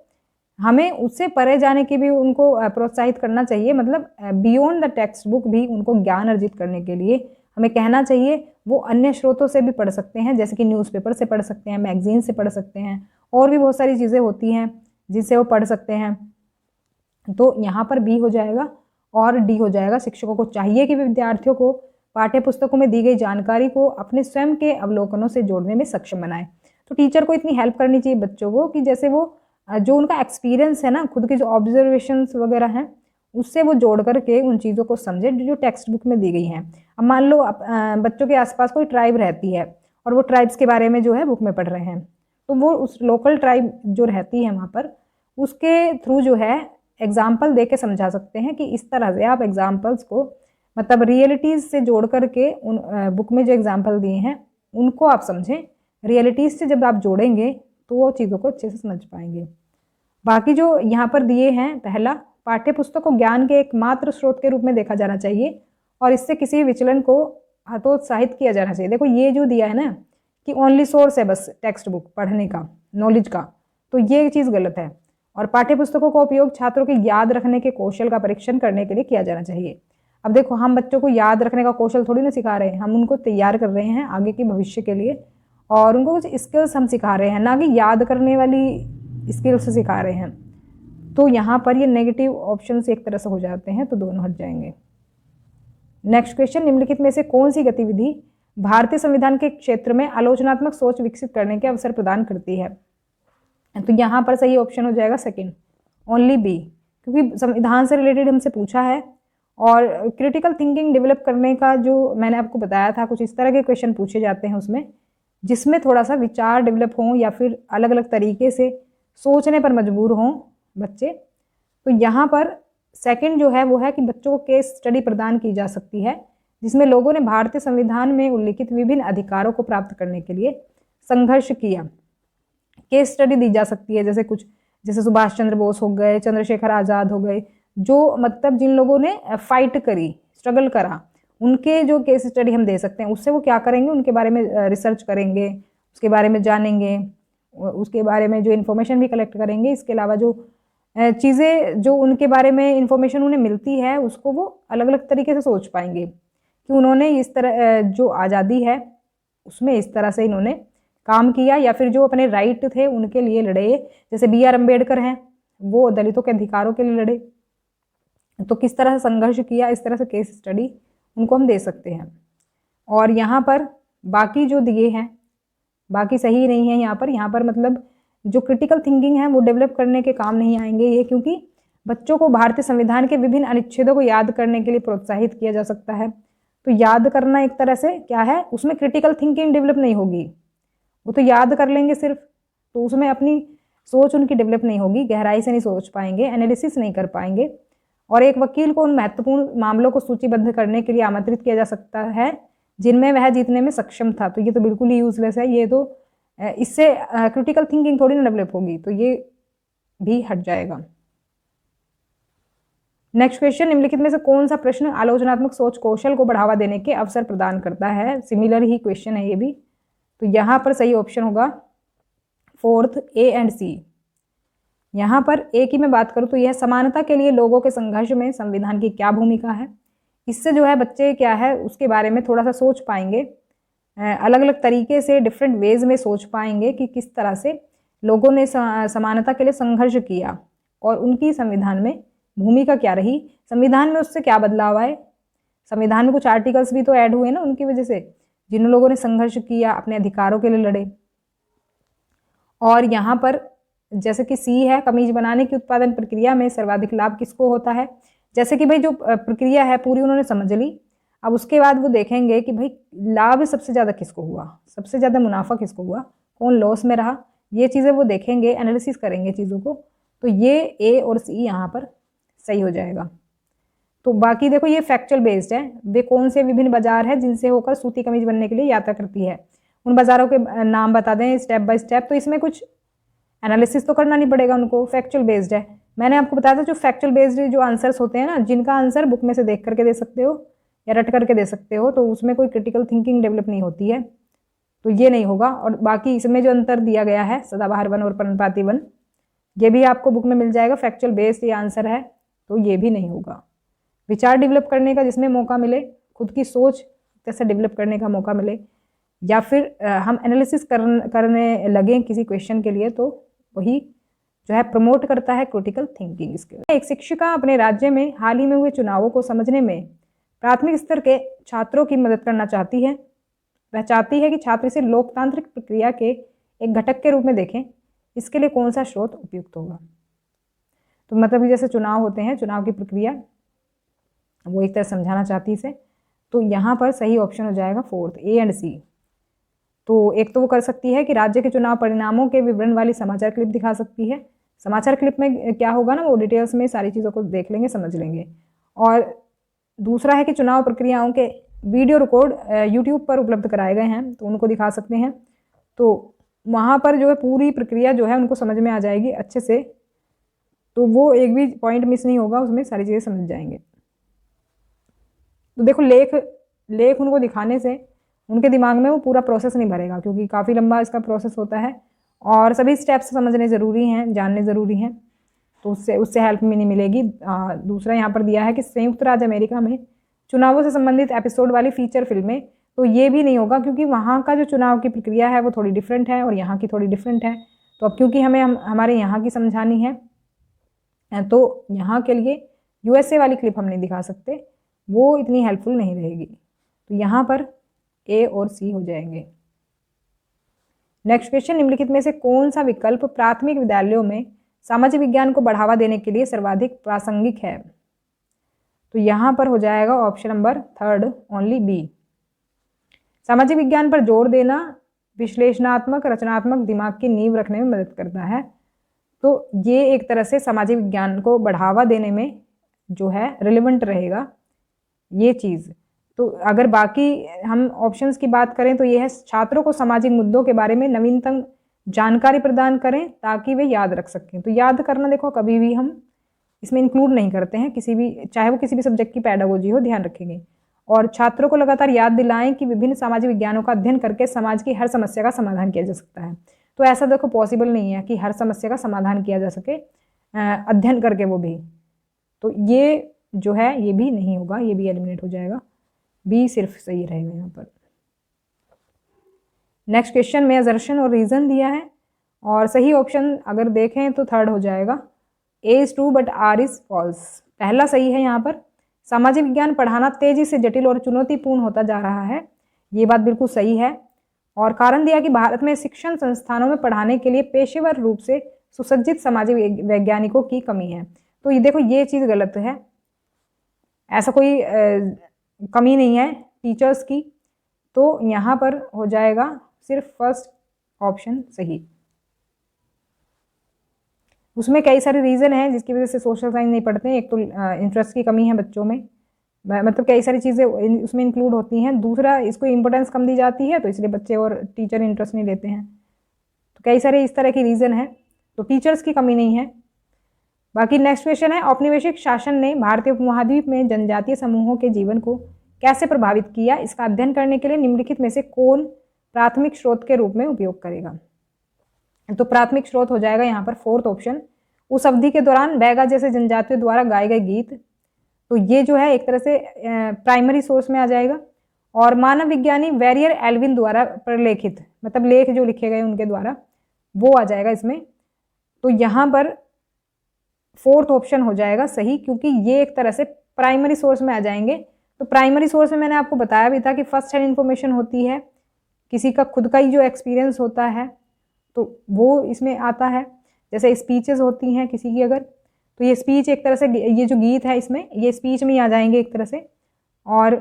हमें उससे परे जाने की भी उनको प्रोत्साहित करना चाहिए, मतलब बियॉन्ड द टेक्स्ट बुक भी उनको ज्ञान अर्जित करने के लिए हमें कहना चाहिए वो अन्य स्रोतों से भी पढ़ सकते हैं, जैसे कि न्यूज़पेपर से पढ़ सकते हैं, मैगजीन से पढ़ सकते हैं, और भी बहुत सारी चीज़ें होती हैं जिनसे वो पढ़ सकते हैं। तो यहाँ पर बी हो जाएगा और डी हो जाएगा। शिक्षकों को चाहिए कि विद्यार्थियों को पाठ्य पुस्तकों में दी गई जानकारी को अपने स्वयं के अवलोकनों से जोड़ने में सक्षम बनाए। तो टीचर को इतनी हेल्प करनी चाहिए बच्चों को कि जैसे वो जो उनका एक्सपीरियंस है ना, खुद के जो ऑब्जर्वेशंस वगैरह हैं उससे वो जोड़ करके उन चीज़ों को समझे जो टेक्स्ट बुक में दी गई हैं। अब मान लो बच्चों के आसपास कोई ट्राइब रहती है और वो ट्राइब्स के बारे में जो है बुक में पढ़ रहे हैं, तो वो उस लोकल ट्राइब जो रहती है वहाँ पर उसके थ्रू जो है एग्जाम्पल दे के समझा सकते हैं कि इस तरह से आप एग्जाम्पल्स को मतलब रियलिटीज़ से जोड़ करके उन बुक में जो एग्जाम्पल दिए हैं उनको आप समझें। रियलिटीज़ से जब आप जोड़ेंगे तो वो चीज़ों को अच्छे से समझ पाएंगे। बाकी जो यहाँ पर दिए हैं, पहला, पाठ्य पुस्तक को ज्ञान के एकमात्र स्रोत के रूप में देखा जाना चाहिए और इससे किसी विचलन को हतोत्साहित किया जाना चाहिए। देखो ये जो दिया है ना कि ओनली सोर्स है बस टेक्स्ट बुक पढ़ने का, नॉलेज का, तो ये चीज़ गलत है। और पाठ्य पुस्तकों का उपयोग छात्रों के याद रखने के कौशल का परीक्षण करने के लिए किया जाना चाहिए। अब देखो हम बच्चों को याद रखने का कौशल थोड़ी ना सिखा रहे हैं, हम उनको तैयार कर रहे हैं आगे के भविष्य के लिए और उनको कुछ स्किल्स हम सिखा रहे हैं, ना कि याद करने वाली स्किल्स सिखा रहे हैं। तो यहाँ पर ये नेगेटिव ऑप्शन एक तरह से हो जाते हैं, तो दोनों हट जाएंगे। नेक्स्ट क्वेश्चन, निम्नलिखित में से कौन सी गतिविधि भारतीय संविधान के क्षेत्र में आलोचनात्मक सोच विकसित करने के अवसर प्रदान करती है? तो यहाँ पर सही ऑप्शन हो जाएगा सेकंड, ओनली बी, क्योंकि संविधान से रिलेटेड हमसे पूछा है और क्रिटिकल थिंकिंग डेवलप करने का जो मैंने आपको बताया था, कुछ इस तरह के क्वेश्चन पूछे जाते हैं उसमें जिसमें थोड़ा सा विचार डेवलप हों या फिर अलग अलग तरीके से सोचने पर मजबूर हों बच्चे। तो यहाँ पर सेकंड जो है वो है कि बच्चों को केस स्टडी प्रदान की जा सकती है जिसमें लोगों ने भारतीय संविधान में उल्लिखित विभिन्न अधिकारों को प्राप्त करने के लिए संघर्ष किया। केस स्टडी दी जा सकती है, जैसे सुभाष चंद्र बोस हो गए, चंद्रशेखर आज़ाद हो गए, जो मतलब जिन लोगों ने फाइट करी, स्ट्रगल करा, उनके जो केस स्टडी हम दे सकते हैं। उससे वो क्या करेंगे, उनके बारे में रिसर्च करेंगे, उसके बारे में जानेंगे, उसके बारे में जो इन्फॉर्मेशन भी कलेक्ट करेंगे। इसके अलावा जो चीज़ें जो उनके बारे में इन्फॉर्मेशन उन्हें मिलती है उसको वो अलग अलग तरीके से सोच पाएंगे कि उन्होंने इस तरह जो आज़ादी है उसमें इस तरह से इन्होंने काम किया, या फिर जो अपने राइट थे उनके लिए लड़े, जैसे BR अम्बेडकर हैं वो दलितों के अधिकारों के लिए लड़े, तो किस तरह से संघर्ष किया, इस तरह से केस स्टडी उनको हम दे सकते हैं। और यहाँ पर बाकी जो दिए हैं बाकी सही नहीं है। यहाँ पर मतलब जो क्रिटिकल थिंकिंग है वो डेवलप करने के काम नहीं आएंगे ये, क्योंकि बच्चों को भारतीय संविधान के विभिन्न अनुच्छेदों को याद करने के लिए प्रोत्साहित किया जा सकता है। तो याद करना एक तरह से क्या है, उसमें क्रिटिकल थिंकिंग डेवलप नहीं होगी, वो तो याद कर लेंगे सिर्फ, तो उसमें अपनी सोच उनकी डेवलप नहीं होगी, गहराई से नहीं सोच पाएंगे, एनालिसिस नहीं कर पाएंगे। और एक वकील को उन महत्वपूर्ण मामलों को सूचीबद्ध करने के लिए आमंत्रित किया जा सकता है जिनमें वह जीतने में सक्षम था। तो ये तो बिल्कुल ही यूजलेस है, ये तो इससे क्रिटिकल थिंकिंग थोड़ी ना डेवलप होगी, तो ये भी हट जाएगा। नेक्स्ट क्वेश्चन, निम्नलिखित में से कौन सा प्रश्न आलोचनात्मक सोच कौशल को बढ़ावा देने के अवसर प्रदान करता है? सिमिलर ही क्वेश्चन है ये भी, तो यहाँ पर सही ऑप्शन होगा फोर्थ, A एंड C। यहाँ पर एक ही मैं बात करूँ तो यह समानता के लिए लोगों के संघर्ष में संविधान की क्या भूमिका है। इससे जो है बच्चे क्या है उसके बारे में थोड़ा सा सोच पाएंगे, अलग अलग तरीके से डिफरेंट वेज में सोच पाएंगे कि किस तरह से लोगों ने समानता के लिए संघर्ष किया और उनकी संविधान में भूमिका क्या रही, संविधान में उससे क्या बदलाव आए। संविधान में कुछ आर्टिकल्स भी तो ऐड हुए ना उनकी वजह से, जिन लोगों ने संघर्ष किया, अपने अधिकारों के लिए लड़े। और यहाँ पर जैसे कि सी है, कमीज बनाने की उत्पादन प्रक्रिया में सर्वाधिक लाभ किसको होता है। जैसे कि भाई जो प्रक्रिया है पूरी उन्होंने समझ ली, अब उसके बाद वो देखेंगे कि भाई लाभ सबसे ज़्यादा किसको हुआ, सबसे ज़्यादा मुनाफा किसको हुआ, कौन लॉस में रहा, ये चीज़ें वो देखेंगे, एनालिसिस करेंगे चीज़ों को। तो ये ए और सी यहाँ पर सही हो जाएगा। तो बाकी देखो ये फैक्चुअल बेस्ड है, वे कौन से विभिन्न बाजार है जिनसे होकर सूती कमीज बनने के लिए यात्रा करती है, उन बाजारों के नाम बता दें स्टेप बाय स्टेप। तो इसमें कुछ एनालिसिस तो करना नहीं पड़ेगा उनको, फैक्चुअल बेस्ड है। मैंने आपको बताया था जो फैक्चुअल बेस्ड जो आंसर्स होते हैं ना, जिनका आंसर बुक में से देख करके दे सकते हो या रट करके दे सकते हो, तो उसमें कोई क्रिटिकल थिंकिंग डेवलप नहीं होती है, तो ये नहीं होगा। और बाकी इसमें जो अंतर दिया गया है सदाबहार वन और पर्णपाती वन, ये भी आपको बुक में मिल जाएगा, फैक्चुअल बेस्ड ये आंसर है, तो ये भी नहीं होगा। विचार डेवलप करने का जिसमें मौका मिले, खुद की सोच कैसे डेवलप करने का मौका मिले, या फिर हम एनालिसिस करने लगें किसी क्वेश्चन के लिए, तो वही जो है प्रमोट करता है क्रिटिकल थिंकिंग स्किल। एक शिक्षिका अपने राज्य में हाल ही में हुए चुनावों को समझने में प्राथमिक स्तर के छात्रों की मदद करना चाहती है। वह चाहती है कि छात्र इसे लोकतांत्रिक प्रक्रिया के एक घटक के रूप में देखें। इसके लिए कौन सा स्रोत उपयुक्त होगा। तो मतलब जैसे चुनाव होते हैं, चुनाव की प्रक्रिया वो एक तरह समझाना चाहती है। तो यहाँ पर सही ऑप्शन हो जाएगा फोर्थ, ए एंड सी। तो एक तो वो कर सकती है कि राज्य के चुनाव परिणामों के विवरण वाली समाचार क्लिप दिखा सकती है। समाचार क्लिप में क्या होगा ना, वो डिटेल्स में सारी चीज़ों को देख लेंगे, समझ लेंगे। और दूसरा है कि चुनाव प्रक्रियाओं के वीडियो रिकॉर्ड यूट्यूब पर उपलब्ध कराए गए हैं, तो उनको दिखा सकते हैं। तो वहाँ पर जो है पूरी प्रक्रिया जो है उनको समझ में आ जाएगी अच्छे से, तो वो एक भी पॉइंट मिस नहीं होगा, उसमें सारी चीज़ें समझ जाएंगे। तो देखो लेख उनको दिखाने से उनके दिमाग में वो पूरा प्रोसेस नहीं भरेगा, क्योंकि काफ़ी लंबा इसका प्रोसेस होता है और सभी स्टेप्स समझने ज़रूरी हैं, जानने ज़रूरी हैं, तो उससे हेल्प भी नहीं मिलेगी। दूसरा यहाँ पर दिया है कि संयुक्त राज्य अमेरिका में चुनावों से संबंधित एपिसोड वाली फीचर फिल्में, तो ये भी नहीं होगा, क्योंकि वहाँ का जो चुनाव की प्रक्रिया है वो थोड़ी डिफरेंट है और यहाँ की थोड़ी डिफरेंट है। तो अब क्योंकि हमारे यहाँ की समझानी है, तो यहाँ के लिए यूएसए वाली क्लिप हम नहीं दिखा सकते, वो इतनी हेल्पफुल नहीं रहेगी। तो यहाँ पर ए और सी हो जाएंगे। नेक्स्ट क्वेश्चन, निम्नलिखित में से कौन सा विकल्प प्राथमिक विद्यालयों में सामाजिक विज्ञान को बढ़ावा देने के लिए सर्वाधिक प्रासंगिक है। तो यहाँ पर हो जाएगा option number third, only B. सामाजिक विज्ञान पर जोर देना विश्लेषणात्मक रचनात्मक दिमाग की नींव रखने में मदद करता है। तो ये एक तरह से सामाजिक विज्ञान को बढ़ावा देने में जो है रिलेवेंट रहेगा ये चीज़। तो अगर बाकी हम ऑप्शंस की बात करें तो ये है छात्रों को सामाजिक मुद्दों के बारे में नवीनतम जानकारी प्रदान करें ताकि वे याद रख सकें। तो याद करना देखो कभी भी हम इसमें इंक्लूड नहीं करते हैं, किसी भी, चाहे वो किसी भी सब्जेक्ट की पैडागोजी हो, ध्यान रखेंगे। और छात्रों को लगातार याद दिलाएं कि विभिन्न सामाजिक विज्ञानों का अध्ययन करके समाज की हर समस्या का समाधान किया जा सकता है। तो ऐसा देखो पॉसिबल नहीं है कि हर समस्या का समाधान किया जा सके अध्ययन करके, वो भी। तो ये जो है ये भी नहीं होगा, ये भी एलिमिनेट हो जाएगा, बी सिर्फ सही रहेगा यहाँ पर। नेक्स्ट क्वेश्चन में असर्शन और रीजन दिया है और सही ऑप्शन अगर देखें तो थर्ड हो जाएगा, A is true but R is false. पहला सही है यहाँ पर, सामाजिक विज्ञान पढ़ाना तेजी से जटिल और चुनौतीपूर्ण होता जा रहा है, ये बात बिल्कुल सही है। और कारण दिया कि भारत में शिक्षण संस्थानों में पढ़ाने के लिए पेशेवर रूप से सुसज्जित सामाजिक वैज्ञानिकों की कमी है। तो ये देखो ये चीज़ गलत है, ऐसा कोई कमी नहीं है टीचर्स की। तो यहाँ पर हो जाएगा सिर्फ फर्स्ट ऑप्शन सही। उसमें कई सारे रीज़न हैं जिसकी वजह से सोशल साइंस नहीं पढ़ते हैं। एक तो इंटरेस्ट की कमी है बच्चों में, मतलब कई सारी चीज़ें उसमें इंक्लूड होती हैं। दूसरा इसको इम्पोर्टेंस कम दी जाती है, तो इसलिए बच्चे और टीचर इंटरेस्ट नहीं लेते हैं। तो कई सारे इस तरह की रीज़न है, तो टीचर्स की कमी नहीं है। बाकी नेक्स्ट क्वेश्चन है, औपनिवेशिक शासन ने भारतीय उपमहाद्वीप में जनजातीय समूहों के जीवन को कैसे प्रभावित किया, इसका अध्ययन करने के लिए निम्नलिखित में से कौन प्राथमिक स्रोत के रूप में उपयोग करेगा। तो प्राथमिक स्रोत हो जाएगा यहाँ पर फोर्थ ऑप्शन, उस अवधि के दौरान बैगा जैसे जनजातियों द्वारा गाए गए गीत, तो ये जो है एक तरह से प्राइमरी सोर्स में आ जाएगा। और मानव विज्ञानी वेरियर एल्विन द्वारा प्रलेखित, मतलब लेख जो लिखे गए उनके द्वारा, वो आ जाएगा इसमें। तो यहाँ पर फोर्थ ऑप्शन हो जाएगा सही, क्योंकि ये एक तरह से प्राइमरी सोर्स में आ जाएंगे। तो प्राइमरी सोर्स में मैंने आपको बताया भी था कि फर्स्ट हैंड इन्फॉर्मेशन होती है, किसी का खुद का ही जो एक्सपीरियंस होता है तो वो इसमें आता है। जैसे स्पीचेस होती हैं किसी की अगर, तो ये स्पीच एक तरह से, ये जो गीत है इसमें ये स्पीच में ही आ जाएंगे एक तरह से। और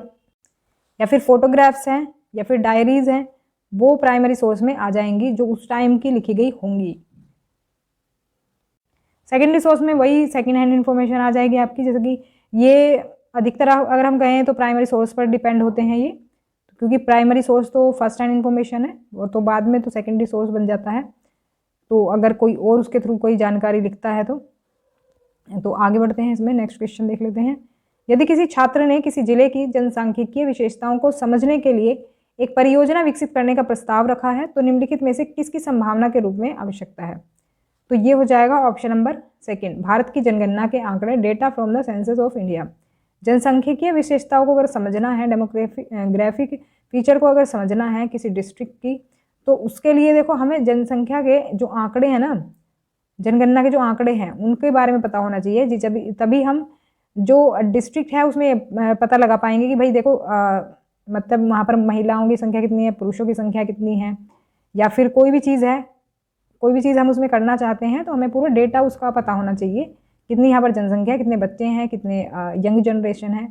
या फिर फोटोग्राफ्स हैं या फिर डायरीज हैं, वो प्राइमरी सोर्स में आ जाएंगी जो उस टाइम की लिखी गई होंगी। सेकेंडरी सोर्स में वही सेकेंड हैंड इन्फॉर्मेशन आ जाएगी आपकी, जैसे कि ये अधिकतर अगर हम कहें तो प्राइमरी सोर्स पर डिपेंड होते हैं ये, क्योंकि प्राइमरी सोर्स तो फर्स्ट हैंड इन्फॉर्मेशन है, वो तो बाद में तो सेकेंडरी सोर्स बन जाता है। तो अगर कोई और उसके थ्रू कोई जानकारी लिखता है तो आगे बढ़ते हैं इसमें। नेक्स्ट क्वेश्चन देख लेते हैं। यदि किसी छात्र ने किसी जिले की जनसांख्यिकीय विशेषताओं को समझने के लिए एक परियोजना विकसित करने का प्रस्ताव रखा है तो निम्नलिखित में से किसकी संभावना के रूप में आवश्यकता है? तो ये हो जाएगा ऑप्शन नंबर सेकंड, भारत की जनगणना के आंकड़े, data from the census of India. जनसांख्यिकीय विशेषताओं को अगर समझना है, डेमोग्राफिक फीचर को अगर समझना है किसी डिस्ट्रिक्ट की, तो उसके लिए देखो हमें जनसंख्या के जो आंकड़े हैं ना, जनगणना के जो आंकड़े हैं उनके बारे में पता होना चाहिए जी, तभी हम जो डिस्ट्रिक्ट है उसमें पता लगा पाएंगे कि भाई देखो मतलब वहाँ पर महिलाओं की संख्या कितनी है, पुरुषों की संख्या कितनी है, या फिर कोई भी चीज़ है, कोई भी चीज़ हम उसमें करना चाहते हैं तो हमें पूरा डेटा उसका पता होना चाहिए, कितनी यहाँ पर जनसंख्या है, कितने बच्चे हैं, कितने यंग जनरेशन है,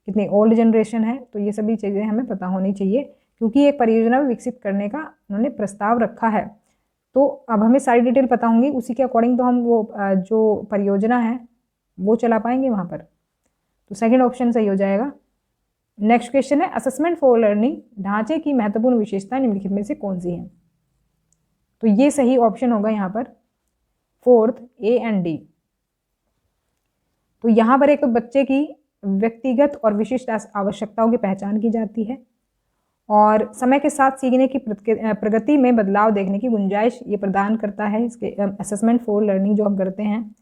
कितनी ओल्ड जनरेशन है। तो ये सभी चीज़ें हमें पता होनी चाहिए, क्योंकि एक परियोजना विकसित करने का उन्होंने प्रस्ताव रखा है। तो अब हमें सारी डिटेल पता होंगी, उसी के अकॉर्डिंग तो हम वो जो परियोजना है वो चला पाएंगे वहाँ पर। तो सेकंड ऑप्शन सही हो जाएगा। नेक्स्ट क्वेश्चन है, असेसमेंट फॉर लर्निंग ढांचे की महत्वपूर्ण विशेषता निम्नलिखित में से कौन सी है? तो ये सही ऑप्शन होगा यहाँ पर फोर्थ, ए एंड डी। तो यहाँ पर एक तो बच्चे की व्यक्तिगत और विशिष्ट आवश्यकताओं की पहचान की जाती है, और समय के साथ सीखने की प्रगति में बदलाव देखने की गुंजाइश ये प्रदान करता है इसके असेसमेंट फॉर लर्निंग जो हम करते हैं।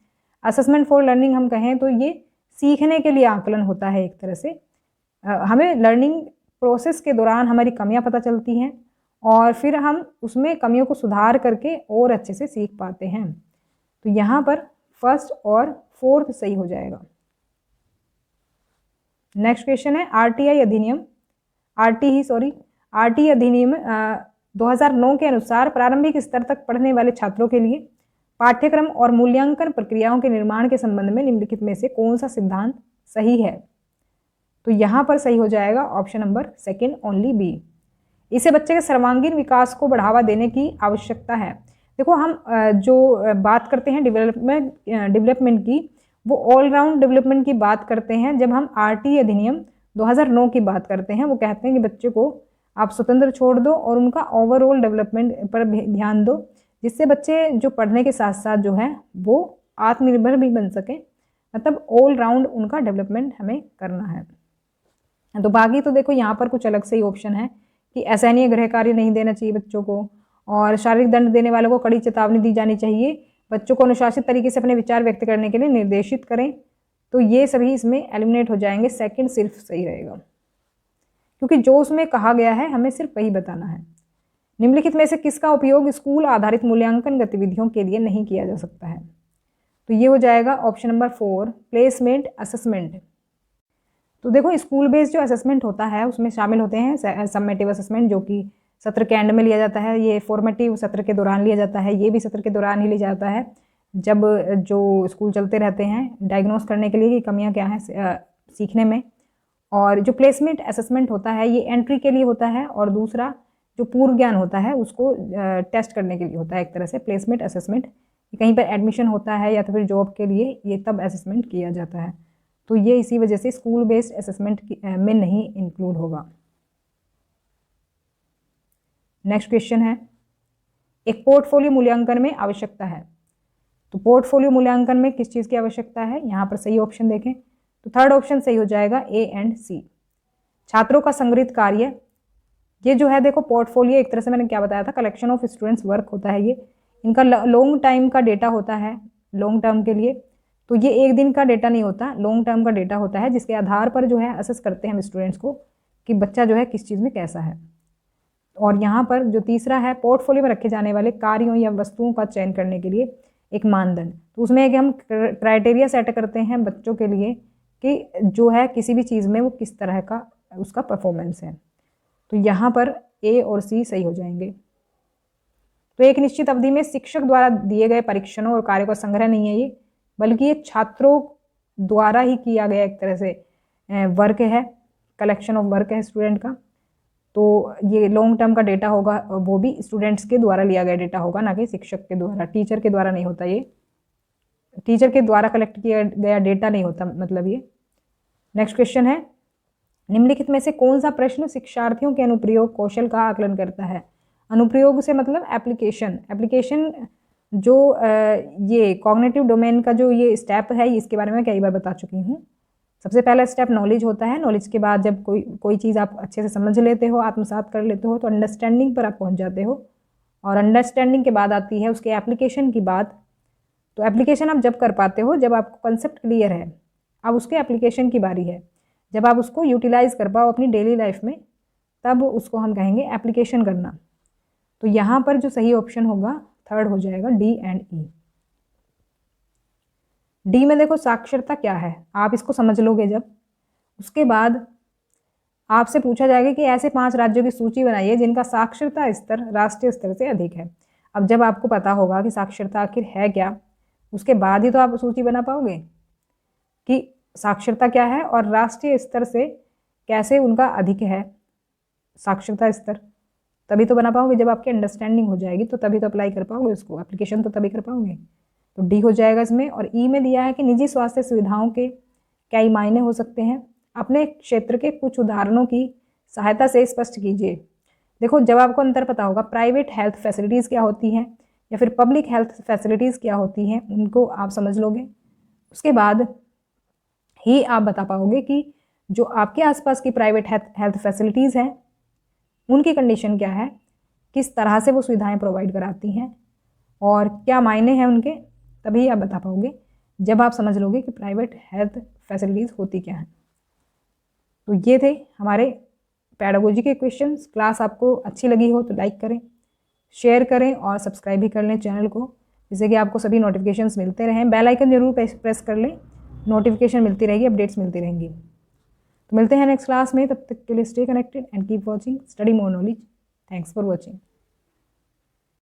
असेसमेंट फॉर लर्निंग हम कहें तो ये सीखने के लिए आकलन होता है एक तरह से। हमें लर्निंग प्रोसेस के दौरान हमारी कमियां पता चलती हैं और फिर हम उसमें कमियों को सुधार करके और अच्छे से सीख पाते हैं। तो यहाँ पर फर्स्ट और फोर्थ सही हो जाएगा। नेक्स्ट क्वेश्चन है, आरटीई अधिनियम 2009 के अनुसार प्रारंभिक स्तर तक पढ़ने वाले छात्रों के लिए पाठ्यक्रम और मूल्यांकन प्रक्रियाओं के निर्माण के संबंध में निम्नलिखित में से कौन सा सिद्धांत सही है? तो यहाँ पर सही हो जाएगा option number second, only B. इसे बच्चे के सर्वांगीण विकास को बढ़ावा देने की आवश्यकता है। देखो हम जो बात करते हैं डेवलपमेंट की, वो ऑलराउंड डेवलपमेंट की बात करते हैं। जब हम आरटीई अधिनियम 2009 की बात करते हैं, वो कहते हैं कि बच्चे को आप स्वतंत्र छोड़ दो और उनका ओवरऑल डेवलपमेंट पर ध्यान दो, जिससे बच्चे जो पढ़ने के साथ साथ जो है वो आत्मनिर्भर भी बन सके, मतलब ऑल राउंड उनका डेवलपमेंट हमें करना है। तो बाकी तो देखो यहाँ पर कुछ अलग से ही ऑप्शन है कि असहनीय गृह कार्य नहीं देना चाहिए बच्चों को, और शारीरिक दंड देने वालों को कड़ी चेतावनी दी जानी चाहिए, बच्चों को अनुशासित तरीके से अपने विचार व्यक्त करने के लिए निर्देशित करें। तो ये सभी इसमें एलिमिनेट हो जाएंगे, सेकंड सिर्फ सही रहेगा, क्योंकि जो उसमें कहा गया है हमें सिर्फ वही बताना है। निम्नलिखित में से किसका उपयोग स्कूल आधारित मूल्यांकन गतिविधियों के लिए नहीं किया जा सकता है? तो ये हो जाएगा ऑप्शन नंबर 4, प्लेसमेंट असेसमेंट। तो देखो स्कूल बेस्ड जो असेसमेंट होता है उसमें शामिल होते हैं समेटिव असेसमेंट, जो कि सत्र के एंड में लिया जाता है, ये फॉर्मेटिव सत्र के दौरान लिया जाता है, ये भी सत्र के दौरान ही लिया जाता है, जब जो स्कूल चलते रहते हैं डायग्नोस करने के लिए कि कमियां क्या हैं सीखने में। और जो प्लेसमेंट असेसमेंट होता है ये एंट्री के लिए होता है, और दूसरा जो पूर्व ज्ञान होता है उसको टेस्ट करने के लिए होता है एक तरह से प्लेसमेंट असेसमेंट। कहीं पर एडमिशन होता है या तो फिर जॉब के लिए, ये तब असेसमेंट किया जाता है। तो ये इसी वजह से स्कूल बेस्ड असेसमेंट में नहीं इंक्लूड होगा। नेक्स्ट क्वेश्चन है, एक पोर्टफोलियो मूल्यांकन में आवश्यकता है। तो पोर्टफोलियो मूल्यांकन में किस चीज़ की आवश्यकता है? यहाँ पर सही ऑप्शन देखें तो थर्ड ऑप्शन सही हो जाएगा, ए एंड सी। छात्रों का संग्रहित कार्य, ये जो है देखो पोर्टफोलियो एक तरह से मैंने क्या बताया था, कलेक्शन ऑफ स्टूडेंट्स वर्क होता है ये, इनका लॉन्ग टाइम का डेटा होता है, लॉन्ग टर्म के लिए। तो ये एक दिन का डेटा नहीं होता, लॉन्ग टर्म का डेटा होता है, जिसके आधार पर जो है असेस करते हैं हम स्टूडेंट्स को कि बच्चा जो है किस चीज़ में कैसा है। और यहाँ पर जो तीसरा है, पोर्टफोलियो में रखे जाने वाले कार्यों या वस्तुओं का चयन करने के लिए एक मानदंड। तो उसमें एक हम क्राइटेरिया सेट करते हैं बच्चों के लिए कि जो है किसी भी चीज़ में वो किस तरह का उसका परफॉर्मेंस है। तो यहाँ पर ए और सी सही हो जाएंगे। तो एक निश्चित अवधि में शिक्षक द्वारा दिए गए परीक्षणों और कार्यों का संग्रह नहीं है ये, बल्कि ये छात्रों द्वारा ही किया गया एक तरह से वर्क है, कलेक्शन ऑफ वर्क है स्टूडेंट का। तो ये लॉन्ग टर्म का डेटा होगा, वो भी स्टूडेंट्स के द्वारा लिया गया डेटा होगा, ना कि शिक्षक के द्वारा, टीचर के द्वारा नहीं होता। ये टीचर के द्वारा कलेक्ट किया गया डेटा नहीं होता, मतलब ये। नेक्स्ट क्वेश्चन है, निम्नलिखित में से कौन सा प्रश्न शिक्षार्थियों के अनुप्रयोग कौशल का आकलन करता है? अनुप्रयोग से मतलब एप्लीकेशन। एप्लीकेशन जो ये कॉग्निटिव डोमेन का जो ये स्टेप है, इसके बारे में कई बार बता चुकी हूँ। सबसे पहला स्टेप नॉलेज होता है। नॉलेज के बाद जब कोई चीज़ आप अच्छे से समझ लेते हो, आत्मसात कर लेते हो, तो अंडरस्टैंडिंग पर आप पहुँच जाते हो। और अंडरस्टैंडिंग के बाद आती है उसके एप्लीकेशन की बात। तो एप्लीकेशन आप जब कर पाते हो जब आपको कंसेप्ट क्लियर है, अब उसके एप्लीकेशन की बारी है। जब आप उसको यूटिलाइज कर पाओ अपनी डेली लाइफ में, तब उसको हम कहेंगे एप्लीकेशन करना। तो यहाँ पर जो सही ऑप्शन होगा थर्ड हो जाएगा, डी एंड ई। डी में देखो साक्षरता क्या है, आप इसको समझ लोगे जब, उसके बाद आपसे पूछा जाएगा कि ऐसे 5 राज्यों की सूची बनाइए जिनका साक्षरता स्तर राष्ट्रीय स्तर से अधिक है। अब जब आपको पता होगा कि साक्षरता आखिर है क्या, उसके बाद ही तो आप सूची बना पाओगे कि साक्षरता क्या है और राष्ट्रीय स्तर से कैसे उनका अधिक है साक्षरता स्तर। तभी तो बना पाओगे, जब आपकी अंडरस्टैंडिंग हो जाएगी तो तभी तो अप्लाई कर पाओगे उसको, एप्लीकेशन तो तभी कर पाओगे। तो डी हो जाएगा इसमें। और ई में दिया है कि निजी स्वास्थ्य सुविधाओं के क्या मायने हो सकते हैं, अपने क्षेत्र के कुछ उदाहरणों की सहायता से स्पष्ट कीजिए। देखो, जब आपको अंतर पता होगा प्राइवेट हेल्थ फैसिलिटीज़ क्या होती हैं या फिर पब्लिक हेल्थ फैसिलिटीज़ क्या होती हैं, उनको आप समझ लोगे, उसके बाद ही आप बता पाओगे कि जो आपके आसपास की प्राइवेट हेल्थ फैसिलिटीज़ हैं उनकी कंडीशन क्या है, किस तरह से वो सुविधाएं प्रोवाइड कराती हैं और क्या मायने हैं उनके। तभी आप बता पाओगे जब आप समझ लोगे कि प्राइवेट हेल्थ फैसिलिटीज़ होती क्या हैं। तो ये थे हमारे पेडागोजी के क्वेश्चंस। क्लास आपको अच्छी लगी हो तो लाइक करें, शेयर करें और सब्सक्राइब भी कर लें चैनल को, जिससे कि आपको सभी नोटिफिकेशंस मिलते रहें। बेल आइकन जरूर प्रेस कर लें, नोटिफिकेशन मिलती रहेगी, अपडेट्स मिलती रहेंगी। तो मिलते हैं नेक्स्ट क्लास में, तब तक के लिए stay connected and keep watching study more knowledge. Thanks for watching.